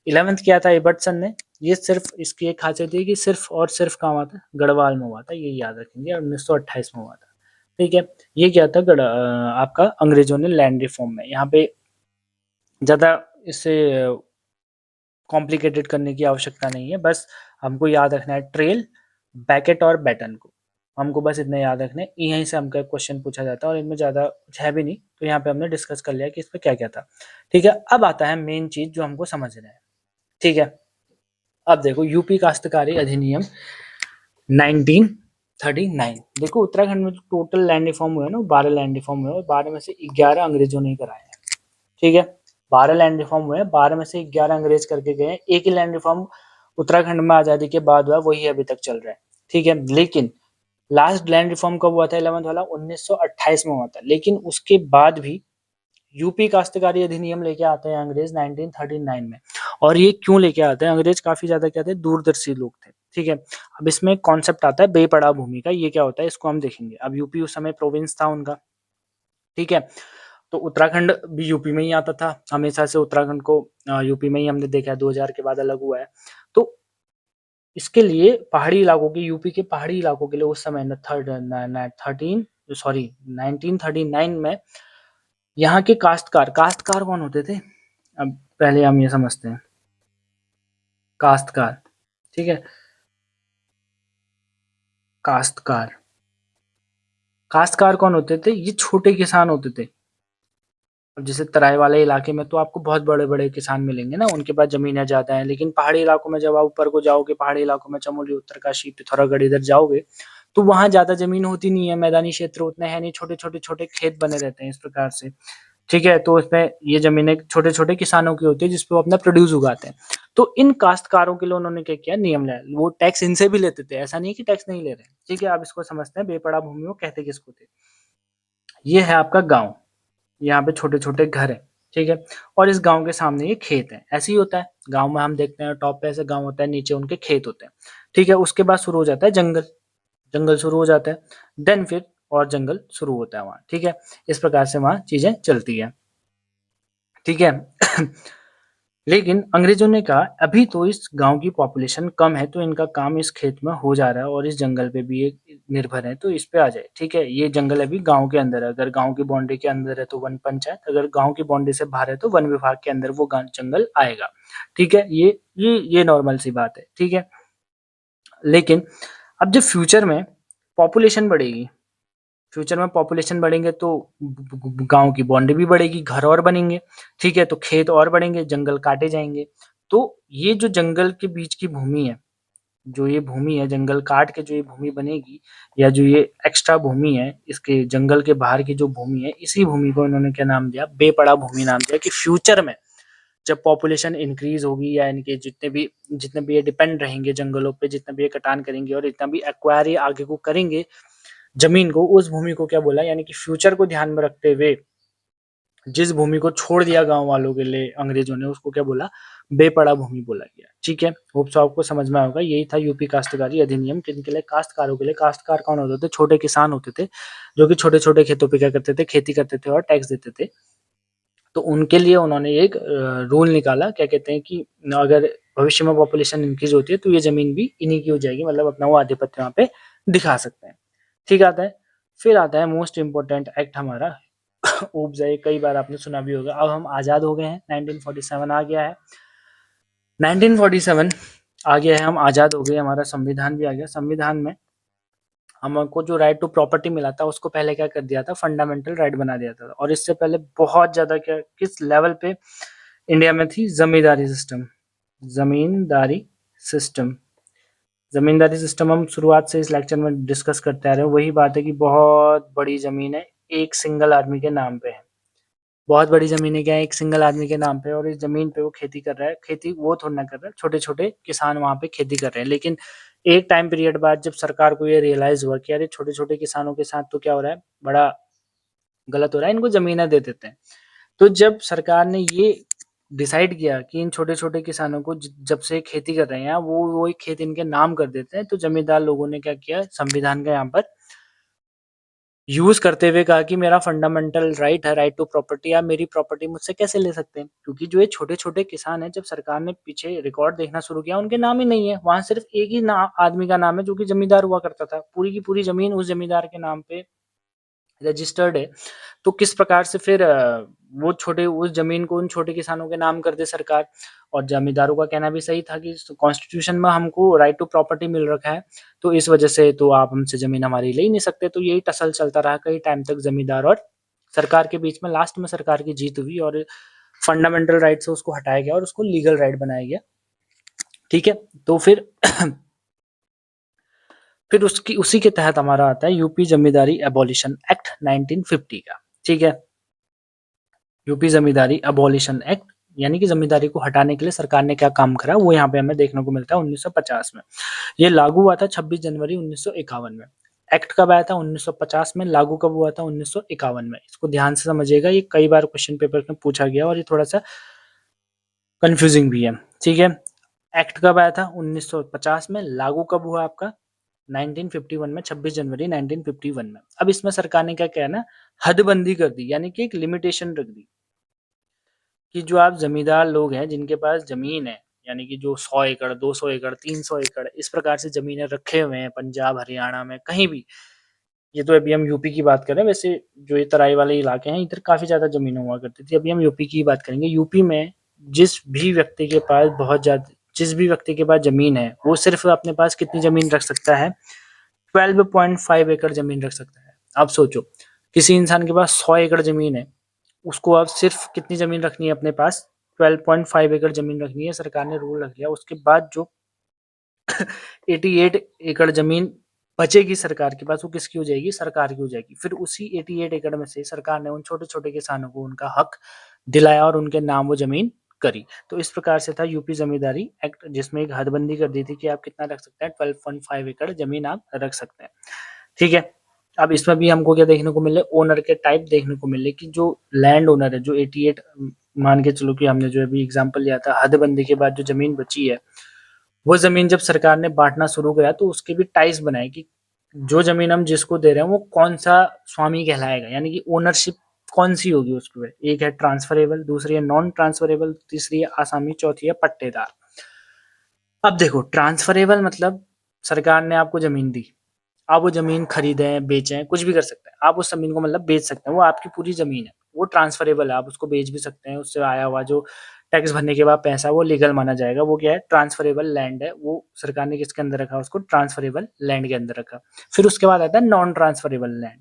11th किया था एबर्टसन ने। ये सिर्फ इसकी एक खासियत है कि सिर्फ और सिर्फ कहाँ हुआ था? गढ़वाल में हुआ था, ये याद रखेंगे, और 1928 में हुआ था, ठीक है? ये क्या था? आपका अंग्रेजों ने लैंड रिफॉर्म में, यहाँ पे ज्यादा इससे कॉम्प्लिकेटेड करने की आवश्यकता नहीं है, बस हमको याद रखना है ट्रेल, बैकेट और बैटन को। हमको बस इतना याद रखना है, यहीं से हमका क्वेश्चन पूछा जाता है और इनमें ज़्यादा कुछ है भी नहीं, तो यहाँ पे हमने डिस्कस कर लिया कि इस पे क्या क्या था, ठीक है? अब आता है मेन चीज जो हमको समझना है, ठीक है? अब देखो, यूपी काश्तकारी अधिनियम 1939। देखो, उत्तराखंड में जो टोटल लैंड रिफॉर्म हुआ है ना, 12 लैंड रिफॉर्म हुए, और 12 में से 11 अंग्रेजों ने ही कराए हैं, ठीक है? 12 लैंड रिफॉर्म हुए हैं, 12 में से 11 अंग्रेज करके गए हैं। एक ही लैंड रिफॉर्म उत्तराखंड में आजादी के बाद हुआ, वही अभी तक चल रहा है, ठीक है? लेकिन लास्ट लैंड रिफॉर्म कब हुआ था? 11th वाला 1928 में हुआ था। लेकिन उसके बाद भी यूपी काश्तकारी अधिनियम लेके आते हैं अंग्रेज 1939 में। और ये क्यों लेके आते हैं अंग्रेज? काफी ज्यादा क्या थे? दूरदर्शी लोग थे, ठीक है? अब इसमें कॉन्सेप्ट आता है बेपड़ा भूमि का। ये क्या होता है इसको हम देखेंगे। अब यूपी उस समय प्रोविंस था उनका, ठीक है? तो उत्तराखंड भी यूपी में ही आता था हमेशा से। उत्तराखंड को यूपी में ही हमने देखा है, 2000 के बाद अलग हुआ है। तो इसके लिए पहाड़ी इलाकों के, यूपी के पहाड़ी इलाकों के लिए उस समय थर्टीन सॉरी 1939 में यहाँ के काश्तकार, काश्तकार कौन होते थे? अब पहले हम ये समझते हैं, काश्तकार, ठीक है? काश्तकार। काश्तकार कौन होते थे? ये छोटे किसान होते थे। अब जैसे तराई वाले इलाके में तो आपको बहुत बड़े-बड़े किसान मिलेंगे ना, उनके पास ज़मीनें ज़्यादा हैं, लेकिन पहाड़ी इलाकों में जब आप ऊपर को जाओगे, पहाड़ी इलाकों में चमोली, उत्तरकाशी, पिथौरागढ़ इधर जाओगे, तो वहाँ ज़्यादा ज़मीन होती नहीं है, मैदानी क्षेत्र उतने हैं नहीं, छोटे-छोटे खेत बने रहते हैं इस प्रकार से, ठीक है? तो उसमें ये ज़मीनें छोटे-छोटे किसानों की होती है, जिसपे वो अपना प्रोड्यूस उगाते हैं। तो इन काश्तकारों के लिए उन्होंने क्या किया, नियम लाया। वो टैक्स इनसे भी लेते थे, ऐसा नहीं है कि टैक्स नहीं ले रहे हैं, ठीक है? आप इसको समझते हैं, बेपड़ा भूमि वो कहते किसको थे? ये है आपका गाँव। यहाँ पे छोटे-छोटे घर हैं, ठीक है? और इस गाँव के सामने ये खेत है। ऐसे ही होता है, गाँव में हम देखते हैं टॉप पे ऐसे गाँव होता है, नीचे उनके खेत होते हैं, ठीक है? उसके बाद शुरू हो जाता है जंगल, जंगल शुरू हो जाता है, देन फिर और जंगल शुरू होता है वहाँ, ठीक है? इस प्रकार से वहाँ चीज़ें चलती हैं, ठीक है? लेकिन अंग्रेज़ों ने कहा अभी तो इस गाँव की पॉपुलेशन कम है, तो इनका काम इस खेत में हो जा रहा है और इस जंगल पे भी ये निर्भर है, तो इस पे आ जाए, ठीक है? ये जंगल अभी गाँव के अंदर है, अगर गाँव की बाउंड्री के अंदर है तो वन पंचायत, अगर गाँव की बाउंड्री से बाहर है तो वन विभाग के अंदर वो जंगल आएगा, ठीक है? ये नॉर्मल सी बात है, ठीक है? लेकिन अब जब फ्यूचर में पॉपुलेशन बढ़ेगी, फ्यूचर में पॉपुलेशन बढ़ेंगे तो गाँव की बाउंड्री भी बढ़ेगी, घर और बनेंगे, ठीक है? तो खेत और बढ़ेंगे, जंगल काटे जाएँगे। तो ये जो जंगल के बीच की भूमि है, जो ये भूमि है, जंगल काट के जो ये भूमि बनेगी या जो ये एक्स्ट्रा भूमि है, इसके जंगल के बाहर की जो भूमि है, इसी भूमि को इन्होंने क्या नाम दिया? बेपड़ा भूमि नाम दिया कि फ्यूचर में जब पॉपुलेशन इंक्रीज़ होगी या इनके जितने भी ये डिपेंड रहेंगे जंगलों पे, जितना भी ये कटान करेंगे और इतना भी एक्वायर ये आगे को करेंगे ज़मीन को, उस भूमि को क्या बोला, यानी कि फ्यूचर को ध्यान में रखते हुए जिस भूमि को छोड़ दिया गाँव वालों के लिए अंग्रेज़ों ने, उसको क्या बोला? बेपड़ा भूमि बोला गया, ठीक है? होप सो आपको समझ में आया होगा। यही था यूपी काश्तकारी अधिनियम, किनके लिए? काश्तकारों के लिए। काश्तकार कौन होते थे? छोटे किसान होते थे, जो कि छोटे-छोटे खेतों पे क्या करते थे? खेती करते थे और टैक्स देते थे। तो उनके लिए उन्होंने एक रूल निकाला, क्या कहते हैं कि अगर भविष्य में पॉपुलेशन इंक्रीज़ होती है, तो ये ज़मीन भी इन्हीं की हो जाएगी, मतलब अपना वो आधिपत्य वहाँ पे दिखा सकते हैं। ठीक आता है? फिर आता है मोस्ट इम्पोर्टेंट एक्ट हमारा उपजाई, कई बार आपने सुना भी होगा। अब हम आज़ाद हो गए हैं, 1947 आ गया है। 1947 आ गया है, हम आज़ाद हो गए, हमारा संविधान भी आ गया। संविधान में हमको जो राइट टू प्रॉपर्टी मिला था, उसको पहले क्या कर दिया था? फंडामेंटल राइट बना दिया था। और इससे पहले बहुत ज़्यादा क्या किस लेवल पे इंडिया में थी? ज़मींदारी सिस्टम। ज़मींदारी सिस्टम ज़मींदारी सिस्टम हम शुरुआत से इस लेक्चर में डिस्कस करते आ रहे हैं। वही बात है कि बहुत बड़ी ज़मीन है, एक सिंगल आदमी के नाम पे है। बहुत बड़ी ज़मीनें क्या है? एक सिंगल आदमी के नाम पे, और इस ज़मीन पे वो खेती कर रहा है। खेती वो थोड़ी ना कर रहा है, छोटे-छोटे किसान वहाँ पे खेती कर रहे हैं। लेकिन एक टाइम पीरियड बाद जब सरकार को ये रियलाइज़ हुआ कि अरे छोटे-छोटे किसानों के साथ तो क्या हो रहा है, बड़ा गलत हो रहा है, इनको ज़मीनें दे देते हैं। तो जब सरकार ने ये डिसाइड किया कि इन छोटे-छोटे किसानों को जब से खेती कर रहे हैं, वो एक खेत इनके नाम कर देते हैं, तो ज़मींदार लोगों ने क्या किया, संविधान का यहाँ पर यूज़ करते हुए कहा कि मेरा फंडामेंटल राइट है, राइट टू प्रॉपर्टी, आप मेरी प्रॉपर्टी मुझसे कैसे ले सकते हैं? क्योंकि जो ये छोटे-छोटे किसान हैं, जब सरकार ने पीछे रिकॉर्ड देखना शुरू किया, उनके नाम ही नहीं है। वहाँ सिर्फ़ एक ही ना आदमी का नाम है, जो कि ज़मींदार हुआ करता था। पूरी की पूरी ज़मीन उस ज़मींदार के नाम पे रजिस्टर्ड है। तो किस प्रकार से फिर वो छोटे उस ज़मीन को उन छोटे किसानों के नाम कर दे सरकार। और ज़मींदारों का कहना भी सही था कि कॉन्स्टिट्यूशन में हमको राइट टू प्रॉपर्टी मिल रखा है, तो इस वजह से तो आप हमसे ज़मीन हमारी ले ही नहीं सकते। तो यही टसल चलता रहा कई टाइम तक ज़मींदार और सरकार के बीच में। लास्ट में सरकार की जीत हुई और फंडामेंटल राइट से उसको हटाया गया और उसको लीगल राइट बनाया गया। ठीक है? तो फिर फिर उसकी उसी के तहत हमारा आता है यूपी ज़मींदारी एबॉलिशन एक्ट 1950 का। ठीक है? यूपी ज़मींदारी एबॉलिशन एक्ट, यानी कि ज़मींदारी को हटाने के लिए सरकार ने क्या काम करा, वो यहाँ पे हमें देखने को मिलता है 1950 में। ये लागू हुआ था 26 जनवरी 1951 में। एक्ट कब आया था? 1950 में। लागू कब हुआ था? 1951 में। इसको ध्यान से समझिएगा, ये कई बार क्वेश्चन पेपर में पूछा गया और ये थोड़ा-सा कन्फ्यूजिंग भी है। ठीक है? एक्ट कब आया था? 1950 में। लागू कब हुआ आपका? 1951 में, 26 जनवरी 1951 में। अब इसमें सरकार ने क्या किया ना, हदबंदी कर दी, यानी कि एक लिमिटेशन रख दी कि जो आप ज़मींदार लोग हैं जिनके पास ज़मीन है, यानी कि जो 100 एकड़, 200 एकड़, 300 एकड़ इस प्रकार से ज़मीनें रखे हुए हैं पंजाब, हरियाणा में कहीं भी। ये तो अभी हम यूपी की बात कर रहे हैं, वैसे जो ये तराई वाले इलाके हैं इधर काफ़ी ज़्यादा ज़मीनें हुआ करती थी। अभी हम यूपी की बात करेंगे। यूपी में जिस भी व्यक्ति के पास ज़मीन है, वो सिर्फ़ अपने पास कितनी ज़मीन रख सकता है? 12.5 एकड़ ज़मीन रख सकता है। अब सोचो, किसी इंसान के पास 100 एकड़ ज़मीन है, उसको अब सिर्फ़ कितनी ज़मीन रखनी है अपने पास? 12.5 एकड़ ज़मीन रखनी है, सरकार ने रूल रख दिया। उसके बाद जो 88 एकड़ ज़मीन बचेगी सरकार के पास, वो किसकी हो जाएगी? सरकार की हो जाएगी। फिर उसी 88 एकड़ में से सरकार ने उन छोटे-छोटे किसानों को उनका हक दिलाया और उनके नाम वो ज़मीन करी। तो इस प्रकार से था यूपी ज़मींदारी एक्ट, जिसमें एक हदबंदी कर दी थी कि आप कितना रख सकते हैं, 12.5 एकड़ ज़मीन आप रख सकते हैं। ठीक है? अब इसमें भी हमको क्या देखने को मिले? ओनर के टाइप देखने को मिले कि जो लैंड ओनर है, जो 88 मान के चलो कि हमने जो अभी एग्ज़ाम्पल लिया था, हदबंदी के बाद जो ज़मीन बची है, वो ज़मीन जब सरकार ने बाँटना शुरू किया तो उसके भी टाइप्स बनाए कि जो ज़मीन हम जिसको दे रहे हैं वो कौन-सा स्वामी कहलाएगा, यानी कि ओनरशिप कौन-सी होगी उसपे। एक है ट्रांसफरेबल, दूसरी है नॉन ट्रांसफरेबल, तीसरी है आसामी, चौथी है पट्टेदार। अब देखो, ट्रांसफरेबल मतलब सरकार ने आपको ज़मीन दी, आप वो ज़मीन खरीदें, बेचें, कुछ भी कर सकते हैं। आप उस ज़मीन को मतलब बेच सकते हैं, वो आपकी पूरी ज़मीन है। वो ट्रांसफरेबल है, आप उसको बेच भी सकते हैं, उससे आया हुआ जो टैक्स भरने के बाद पैसा वो लीगल माना जाएगा। वो क्या है? ट्रांसफरेबल लैंड है, वो सरकार ने किसके अंदर रखा? उसको ट्रांसफरेबल लैंड के अंदर रखा। फिर उसके बाद आता है non transferable land.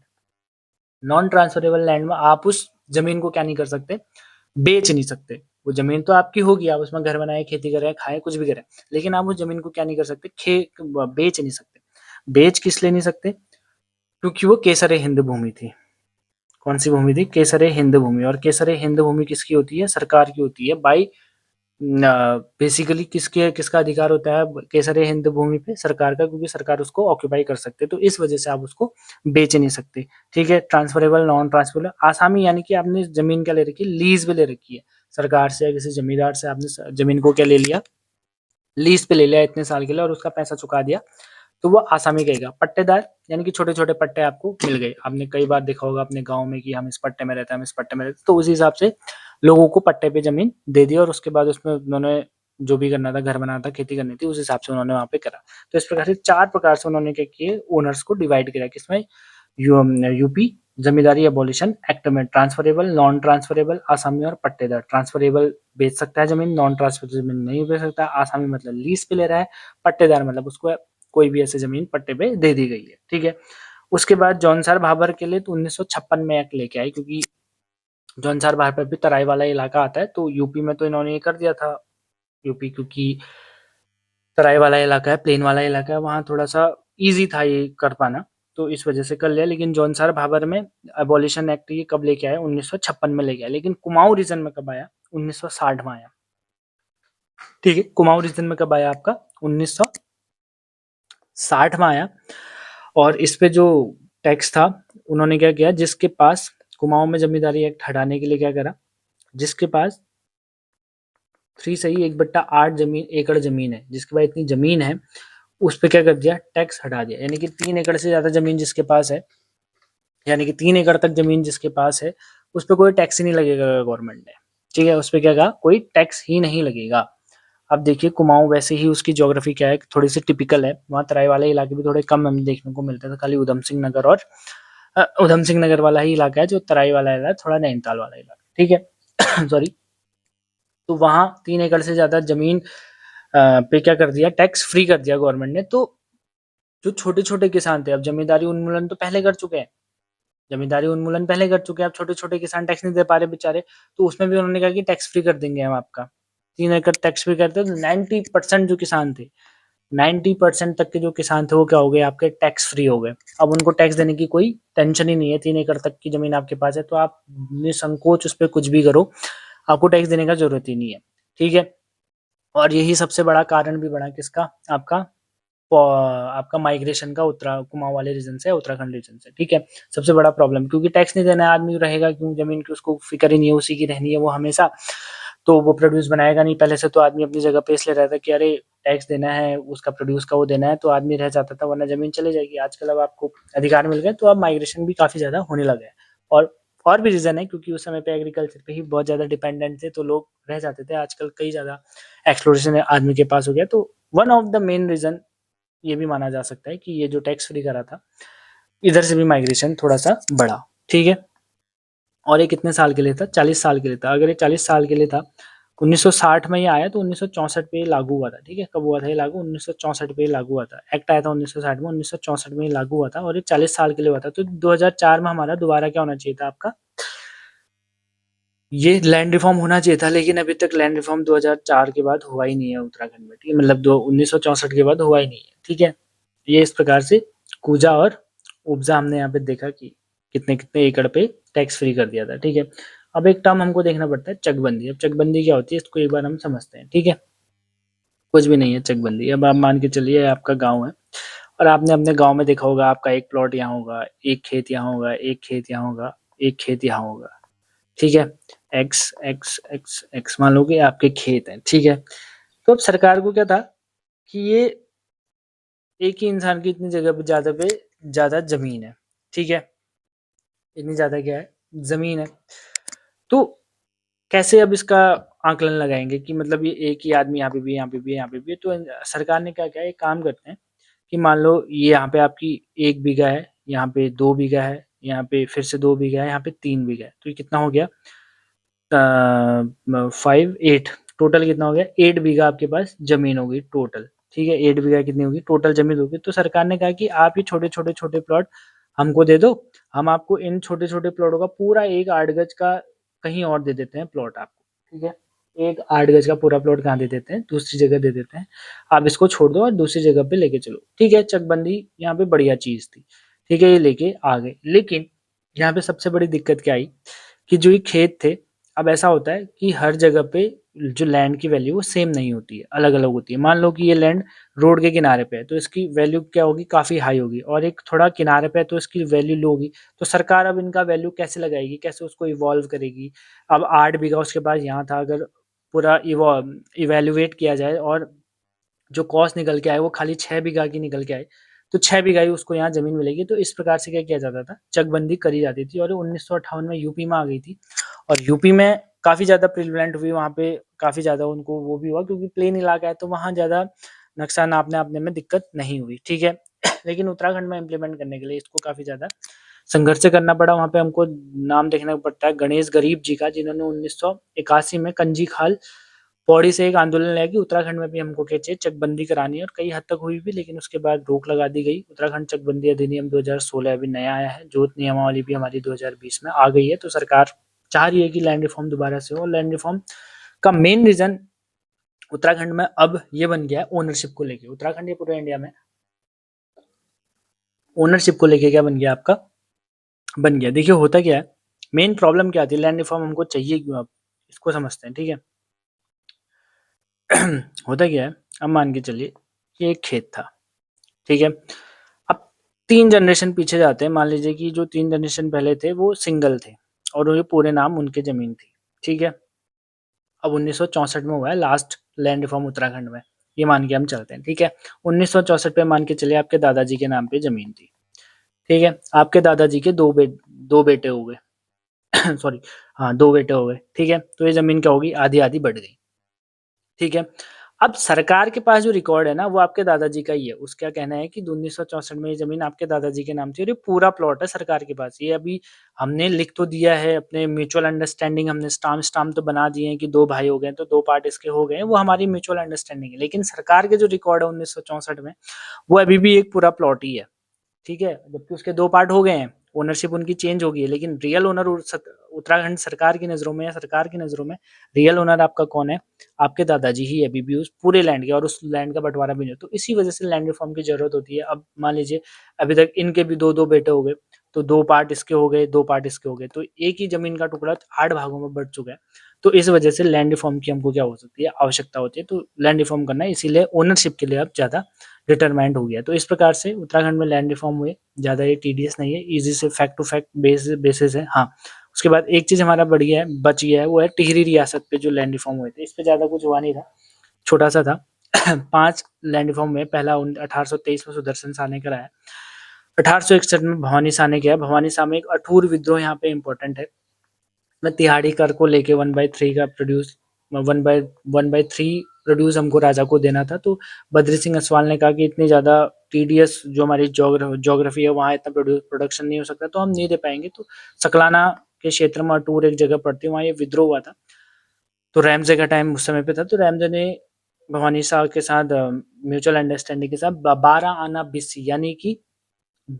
Non transferable land में आप उस ज़मीन को क्या नहीं कर सकते? बेच नहीं सकते। वो ज़मीन तो आपकी होगी, आप उसमें घर बनाएँ, खेती करें, खाएँ, कुछ भी करें, लेकिन आप उस ज़मीन को क्या नहीं कर सकते? बेच नहीं सकते। बेच किस लिए नहीं सकते? क्योंकि वो केसर-ए-हिंद भूमि थी। कौन-सी भूमि थी? केसर-ए-हिंद भूमि। और केसर-ए-हिंद भूमि किसकी होती है? सरकार की होती है। बाय बेसिकली किसका अधिकार होता है केसर-ए-हिंद भूमि पे? सरकार का, क्योंकि सरकार उसको ऑक्यूपाई कर सकते हैं, तो इस वजह से आप उसको बेच नहीं सकते। ठीक है? Transferable, non transferable. आसामी यानी कि आपने ज़मीन क्या ले रखी है? लीज़ पे ले रखी है। सरकार से या किसी ज़मींदार से आपने ज़मीन को क्या ले लिया? लीज़ पे ले लिया इतने साल के लिए और उसका पैसा चुका दिया, तो वो आसामी कहेगा। पट्टेदार यानी कि छोटे-छोटे पट्टे आपको मिल गए। आपने कई बार देखा होगा अपने गाँव में कि हम इस पट्टे में रहते हैं, हम इस पट्टे में रहते हैं, तो उसी हिसाब से लोगों को पट्टे पे ज़मीन दे दी और उसके बाद उसमें उन्होंने जो भी करना था, घर बनाना था, खेती करनी थी, उस हिसाब से उन्होंने वहाँ पे करा। तो इस प्रकार से 4 प्रकार से उन्होंने क्या किए, ओनर्स को डिवाइड किया। किसमें? यूपी ज़मींदारी एबॉलिशन एक्ट में। ट्रांसफरेबल, नॉन ट्रांसफरेबल, आसामी और पट्टेदार। ट्रांसफरेबल बेच सकता है ज़मीन, नॉन ट्रांसफरेबल ज़मीन नहीं बेच सकता। आसामी मतलब लीज़ पे ले रहा है, पट्टेदार मतलब उसको कोई भी ऐसी ज़मीन पट्टे पे दे दी गई है। ठीक है? उसके बाद जौनसार भाबर के लिए तो 1956 में एक्ट लेके आए, क्योंकि जौनसार भाबर भी तराई वाला इलाका आता है, तो यूपी में तो इन्होंने ये कर दिया था। यूपी क्योंकि तराई वाला इलाका है, प्लेन वाला इलाका है, वहाँ थोड़ा-सा ईज़ी था ये कर पाना, तो इस वजह से कर लिया। लेकिन जौनसार भाबर में एबॉलिशन एक्ट ये कब लेके आए? 1956 में लेके आए। लेकिन कुमाऊँ रीजन में कब आया? 1960 में आया। ठीक है? कुमाऊँ रीजन में कब आया आपका? 1960 में आया। और इस पे जो टैक्स था, उन्होंने क्या किया, जिसके पास कुमाऊँ में ज़मींदारी एक्ट हटाने के लिए क्या करा, जिसके पास 3 सही 1/8 एकड़ ज़मीन है, जिसके पास इतनी ज़मीन है, उस पे क्या कर दिया, टैक्स हटा दिया। यानी कि 3 एकड़ से ज़्यादा ज़मीन जिसके पास है, यानी कि 3 एकड़ तक ज़मीन जिसके पास है, उस पे कोई टैक्स ही नहीं लगेगा गवर्नमेंट ने। ठीक है? उस पे क्या कहा, कोई टैक्स ही नहीं लगेगा। अब देखिए कुमाऊँ वैसे ही उसकी ज्योग्राफी क्या है, थोड़ी-सी टिपिकल है। वहाँ तराई वाले इलाके भी थोड़े कम हमें देखने को मिलते हैं, तो खाली उधम सिंह नगर और उधम सिंह नगर वाला ही इलाका है जो तराई वाला इलाका है, थोड़ा नैनीताल वाला इलाका। ठीक है? सॉरी। तो वहाँ 3 एकड़ से ज़्यादा ज़मीन पे क्या कर दिया, टैक्स फ्री कर दिया गवर्नमेंट ने। तो जो छोटे-छोटे किसान थे, अब ज़मींदारी उन्मूलन तो पहले कर चुके हैं। ज़मींदारी उन्मूलन पहले कर चुके हैं, अब छोटे-छोटे किसान टैक्स नहीं दे पा रहे बेचारे, तो उसमें भी उन्होंने कहा कि टैक्स फ्री कर देंगे हम आपका। 3 एकड़ टैक्स फ्री करते तो 90% जो किसान थे, 90% तक के जो किसान थे वो क्या हो गए, आपके टैक्स फ्री हो गए। अब उनको टैक्स देने की कोई टेंशन ही नहीं है। 3 एकड़ तक की ज़मीन आपके पास है, तो आप निसंकोच उस पे कुछ भी करो, आपको टैक्स देने का ज़रूरत ही नहीं है। ठीक है? और यही सबसे बड़ा कारण भी बना किसका, आपका आपका माइग्रेशन का कुमाऊँ वाले रीजन से, उत्तराखंड रीजन से। ठीक है? सबसे बड़ा प्रॉब्लम, क्योंकि टैक्स नहीं देना है, आदमी रहेगा क्यों, ज़मीन की उसको फ़िक्र ही नहीं है, उसी की रहनी है वो हमेशा, तो वो प्रोड्यूस बनाएगा नहीं। पहले से तो आदमी अपनी जगह पे इसलिए रहता है कि अरे टैक्स देना है, उसका प्रोड्यूस का वो देना है, तो आदमी रह जाता था, वरना ज़मीन चली जाएगी। आजकल अब आपको अधिकार मिल गए, तो अब माइग्रेशन भी काफ़ी ज़्यादा होने लगा है। और भी रीज़न है, क्योंकि उस समय पे एग्रीकल्चर पे ही बहुत ज़्यादा डिपेंडेंट थे, तो लोग रह जाते थे। आजकल कई ज़्यादा एक्सप्लोरेशन आदमी के पास हो गया, तो one of the main reason ये भी माना जा सकता है कि ये जो टैक्स फ्री करा था, इधर से भी माइग्रेशन थोड़ा-सा बढ़ा। ठीक है? और ये कितने साल के लिए था? 40 साल के लिए था। अगर ये 40 साल के लिए था 1960 में ये आया तो 1964 पे ये लागू हुआ था, ठीक है? कब हुआ था ये लागू? 1964 पे ये लागू हुआ था। एक्ट आया था 1960 में, 1964 में ये लागू हुआ था और ये 40 साल के लिए हुआ था। तो 2004 में हमारा दोबारा क्या होना चाहिए था आपका? ये लैंड रिफॉर्म होना चाहिए था, लेकिन अभी तक लैंड रिफॉर्म 2004 के बाद हुआ ही नहीं है उत्तराखंड में, ठीक है? मतलब दो 1964 के बाद हुआ ही नहीं है, ठीक है? ये इस प्रकार से कूजा और उपजा हमने यहाँ पे देखा कि कितने-कितने एकड़ पे टैक्स फ्री कर दिया था, ठीक है? अब एक टर्म हमको देखना पड़ता है चकबंदी। अब चकबंदी क्या होती है इसको एक बार हम समझते हैं, ठीक है? कुछ भी नहीं है चकबंदी। अब आप मान के चलिए आपका गाँव है और आपने अपने गाँव में देखा होगा आपका एक प्लॉट यहाँ होगा, एक खेत यहाँ होगा, एक खेत यहाँ होगा, एक खेत यहाँ होगा, ठीक है? एक्स, एक्स, एक्स, एक्स मान लो कि आपके खेत हैं, ठीक है? तो अब सरकार को क्या था कि ये एक ही इंसान की इतनी जगह पे ज़्यादा ज़मीन है, ठीक है? इतनी ज़्यादा क्या है? ज़मीन है। तो कैसे अब इसका आकलन लगाएँगे कि मतलब ये एक ही आदमी यहाँ पे भी है, यहाँ पे भी है, यहाँ पे भी है। तो सरकार ने क्या किया, एक काम करते हैं कि मान लो ये यहाँ पे आपकी 1 बीघा है, यहाँ पे 2 बीघा है, यहाँ पे फिर से 2 बीघा है, यहाँ पे 3 बीघा है। तो ये कितना हो गया? 5 8 टोटल कितना हो गया? 8 बीघा आपके पास ज़मीन हो गई टोटल, ठीक है? 8 बीघा कितनी होगी? टोटल ज़मीन होगी। तो सरकार ने कहा कि आप ये छोटे-छोटे प्लॉट हमको दे दो, हम आपको इन छोटे-छोटे प्लॉटों का पूरा 1 8 गज़ का कहीं और दे देते हैं प्लॉट आपको, ठीक है? 1 8 गज़ का पूरा प्लॉट कहाँ दे देते हैं? दूसरी जगह दे देते हैं। आप इसको छोड़ दो और दूसरी जगह पे लेके चलो, ठीक है? चकबंदी यहाँ पे बढ़िया चीज़ थी, ठीक है? ये लेके आ गए। लेकिन यहाँ पे सबसे बड़ी दिक्कत क्या आई कि जो ये खेत थे, अब ऐसा होता है कि हर जगह पे जो लैंड की वैल्यू वो सेम नहीं होती है, अलग-अलग होती है। मान लो कि ये लैंड रोड के किनारे पे है, तो इसकी वैल्यू क्या होगी? काफ़ी हाई होगी और एक थोड़ा किनारे पे है तो इसकी वैल्यू लो होगी। तो सरकार अब इनका वैल्यू कैसे लगाएगी? कैसे उसको इवॉल्व करेगी? अब 8 बीघा उसके पास यहाँ था, अगर पूरा इवैल्यूएट किया जाए और जो कॉस्ट निकल के आए वो खाली 6 बीघा की निकल के आए, तो 6 बीघा ही उसको यहाँ ज़मीन मिलेगी। तो इस प्रकार से क्या किया जाता था? चकबंदी करी जाती थी और 1958 में यूपी में आ गई थी और यूपी में काफ़ी ज़्यादा प्रिवलेंट हुई, वहाँ पे काफ़ी ज़्यादा उनको वो भी हुआ क्योंकि प्लेन इलाका है तो वहाँ ज़्यादा नक्शा नापने में दिक्कत नहीं हुई, ठीक है? लेकिन उत्तराखंड में इम्प्लीमेंट करने के लिए इसको काफ़ी ज़्यादा संघर्ष करना पड़ा। वहाँ पे हमको नाम देखना पड़ता है गणेश गरीब जी का, जिन्होंने 1981 में कंजी खाल पौड़ी से एक आंदोलन लिया कि उत्तराखंड में भी हमको क्या चाहिए, चकबंदी करानी है और कई हद तक हुई भी, लेकिन उसके बाद रोक लगा दी गई। उत्तराखंड चकबंदी अधिनियम 2016 अभी नया आया है, जोत नियमावली भी हमारी 2020 में आ गई है। तो सरकार चाह रही है कि लैंड रिफॉर्म दोबारा से हो और लैंड रिफॉर्म का मेन रीज़न उत्तराखंड में अब ये बन गया है ओनरशिप को लेके। उत्तराखंड या पूरे इंडिया में ओनरशिप को लेके क्या बन गया आपका? बन गया। देखिए होता क्या है, मेन प्रॉब्लम क्या आती है, लैंड रिफॉर्म हमको चाहिए क्यों अब? इसको समझते हैं, ठीक है? होता क्या है, अब मान के चलिए कि एक खेत था, ठीक है? अब 3 जनरेशन पीछे जाते हैं, मान लीजिए कि जो 3 जनरेशन पहले थे वो सिंगल थे और ये पूरे नाम उनकी ज़मीन थी, ठीक है? अब 1964 में हुआ है लास्ट लैंड रिफॉर्म उत्तराखंड में, ये मान के हम चलते हैं, ठीक है? 1964 में मान के चलिए आपके दादाजी के नाम पे ज़मीन थी, ठीक है? आपके दादाजी के 2 बेटे हो गए। सॉरी, हाँ, 2 बेटे हो गए, ठीक है? तो ये ज़मीन क्या होगी? आधी-आधी बढ़ गई, ठीक है? अब सरकार के पास जो रिकॉर्ड है ना, वो आपके दादाजी का ही है। उसका कहना है कि 1964 में ये ज़मीन आपके दादाजी के नाम थी और ये पूरा प्लॉट है सरकार के पास। ये अभी हमने लिख तो दिया है, अपने म्यूचुअल अंडरस्टैंडिंग हमने स्टाम्प तो बना दिए हैं कि 2 भाई हो गए हैं, तो 2 पार्ट इसके हो गए हैं, वो हमारी म्यूचुअल अंडरस्टैंडिंग है। लेकिन सरकार के जो रिकॉर्ड है 1964 में, वो अभी भी एक पूरा प्लॉट ही है। ठीक है? जबकि उसके 2 पार्ट हो गए हैं, ओनरशिप उनकी चेंज हो गई है, लेकिन रियल ओनर उत्तराखंड सरकार की नज़रों में या सरकार की नज़रों में रियल ओनर आपका कौन है? आपके दादाजी ही अभी भी उस पूरे लैंड के, और उस लैंड का बँटवारा भी नहीं हो। तो इसी वज़ह से लैंड रिफ़ॉर्म की ज़रूरत होती है। अब मान लीजिए अभी तक इनके भी 2-2 बेटे हो गए, तो 2 पार्ट इसके हो गए, 2 पार्ट इसके हो गए, तो एक ही ज़मीन का टुकड़ा 8 भागों में बँट चुका है। तो इस वज़ह से लैंड रिफ़ॉर्म की हमको क्या हो सकती है, आवश्यकता होती है। तो लैंड रिफ़ॉर्म करना है, इसीलिए ओनरशिप के लिए अब ज़्यादा डिटरमाइंड हो गया। तो इस प्रकार से उत्तराखंड में लैंड रिफॉर्म हुए, ज़्यादा ये टीडियस नहीं है, ईज़ी से फैक्ट टू फैक्ट बेसिस है। हाँ, उसके बाद एक चीज़ हमारा बच गया है, वो है टिहरी रियासत पे जो लैंड रिफॉर्म हुए थे। इस पे ज़्यादा कुछ हुआ नहीं था, छोटा-सा था। 5 लैंड रिफॉर्म में पहला 1823 में सुदर्शन शाह ने कराया। 1861 में भवानी शाह ने किया। भवानी शाह में एक अठूर विद्रोह यहाँ पे इम्पोर्टेंट है। में तिहाड़ी कर को लेके 1/3 का प्रोड्यूस 1/3 प्रोड्यूस हमको राजा को देना था। तो बद्री सिंह असवाल ने कहा कि इतनी ज़्यादा टीडियस जो हमारी ज्योग्राफी है, वहाँ इतना प्रोडक्शन नहीं हो सकता, तो हम नहीं दे पाएंगे। तो सकलाना के क्षेत्र में अटूर एक जगह पड़ती है, वहाँ ये विद्रोह हुआ था। तो रैमजे का टाइम उस समय पे था, तो रैमजे ने भवानी शाह के साथ म्यूचुअल अंडरस्टैंडिंग के साथ 12 आना बीसी यानी कि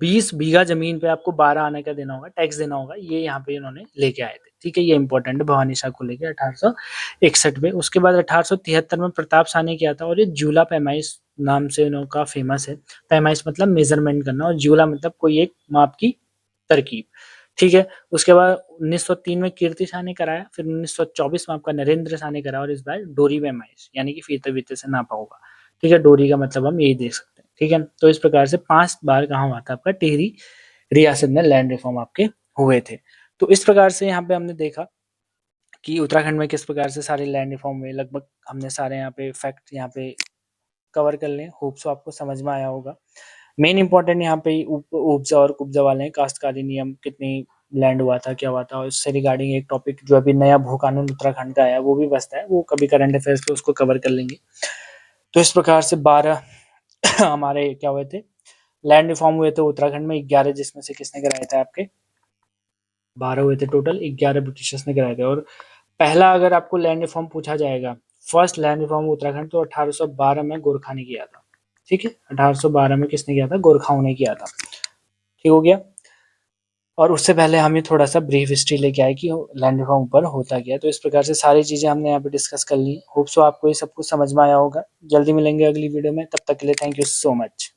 20 बीघा जमीन पे आपको 12 आना क्या देना होगा, टैक्स देना होगा, ये यहाँ पे इन्होंने लेके आए थे। ठीक है, ये इंपॉर्टेंट है भवानी शाह को लेके 1861 में। उसके बाद 1873 में प्रताप शाह ने किया था, और ये जूला पैमाइश नाम से इनका फेमस है। पैमाइश मतलब मेजरमेंट करना, और जूला मतलब कोई एक माप की तरकीब। ठीक है, उसके बाद 1903 में कीर्ति शाह ने कराया, फिर 1924 में आपका नरेंद्र शाह ने कराया, और इस बार डोरी पैमाइश यानी कि फीते वीते से नापा होगा। ठीक है, डोरी का मतलब हम यही देख सकते हैं। ठीक है, तो इस प्रकार से 5 बार कहाँ हुआ था आपका, टिहरी रियासत में लैंड रिफॉर्म आपके हुए थे। तो इस प्रकार से यहाँ पे हमने देखा कि उत्तराखंड में किस प्रकार से सारे लैंड रिफॉर्म हुए। लगभग हमने सारे यहाँ पे फैक्ट यहाँ पे कवर कर लें। होप सो आपको समझ में आया होगा। मेन इंपॉर्टेंट यहाँ पे उपजा और कुब्जा वाले हैं, काश्तकारी नियम कितनी लैंड हुआ था, क्या हुआ था, और इससे रिगार्डिंग एक टॉपिक जो अभी नया भू कानून उत्तराखंड का आया वो भी बचता है, वो कभी करंट अफेयर्स पे उसको कवर कर लेंगे। तो इस प्रकार से 12 हमारे क्या हुए थे, लैंड रिफॉर्म हुए थे उत्तराखंड में। 11 जिसमें से किसने कराए थे, आपके 12 हुए थे टोटल, 11 ब्रिटिशर्स ने कराए थे। और पहला अगर आपको लैंड रिफॉर्म पूछा जाएगा, फर्स्ट लैंड रिफॉर्म उत्तराखंड, तो 1812 में गोरखा ने किया था। ठीक है, 1812 में किसने किया था, गोरखाओं ने किया था। ठीक हो गया। और उससे पहले हमें थोड़ा सा ब्रीफ हिस्ट्री लेके आए कि लैंड रिफॉर्म पर होता क्या है। तो इस प्रकार से सारी चीजें हमने यहाँ पे डिस्कस कर ली। होप सो आपको ये सब कुछ समझ में आया होगा। जल्दी मिलेंगे अगली वीडियो में, तब तक के लिए थैंक यू सो मच।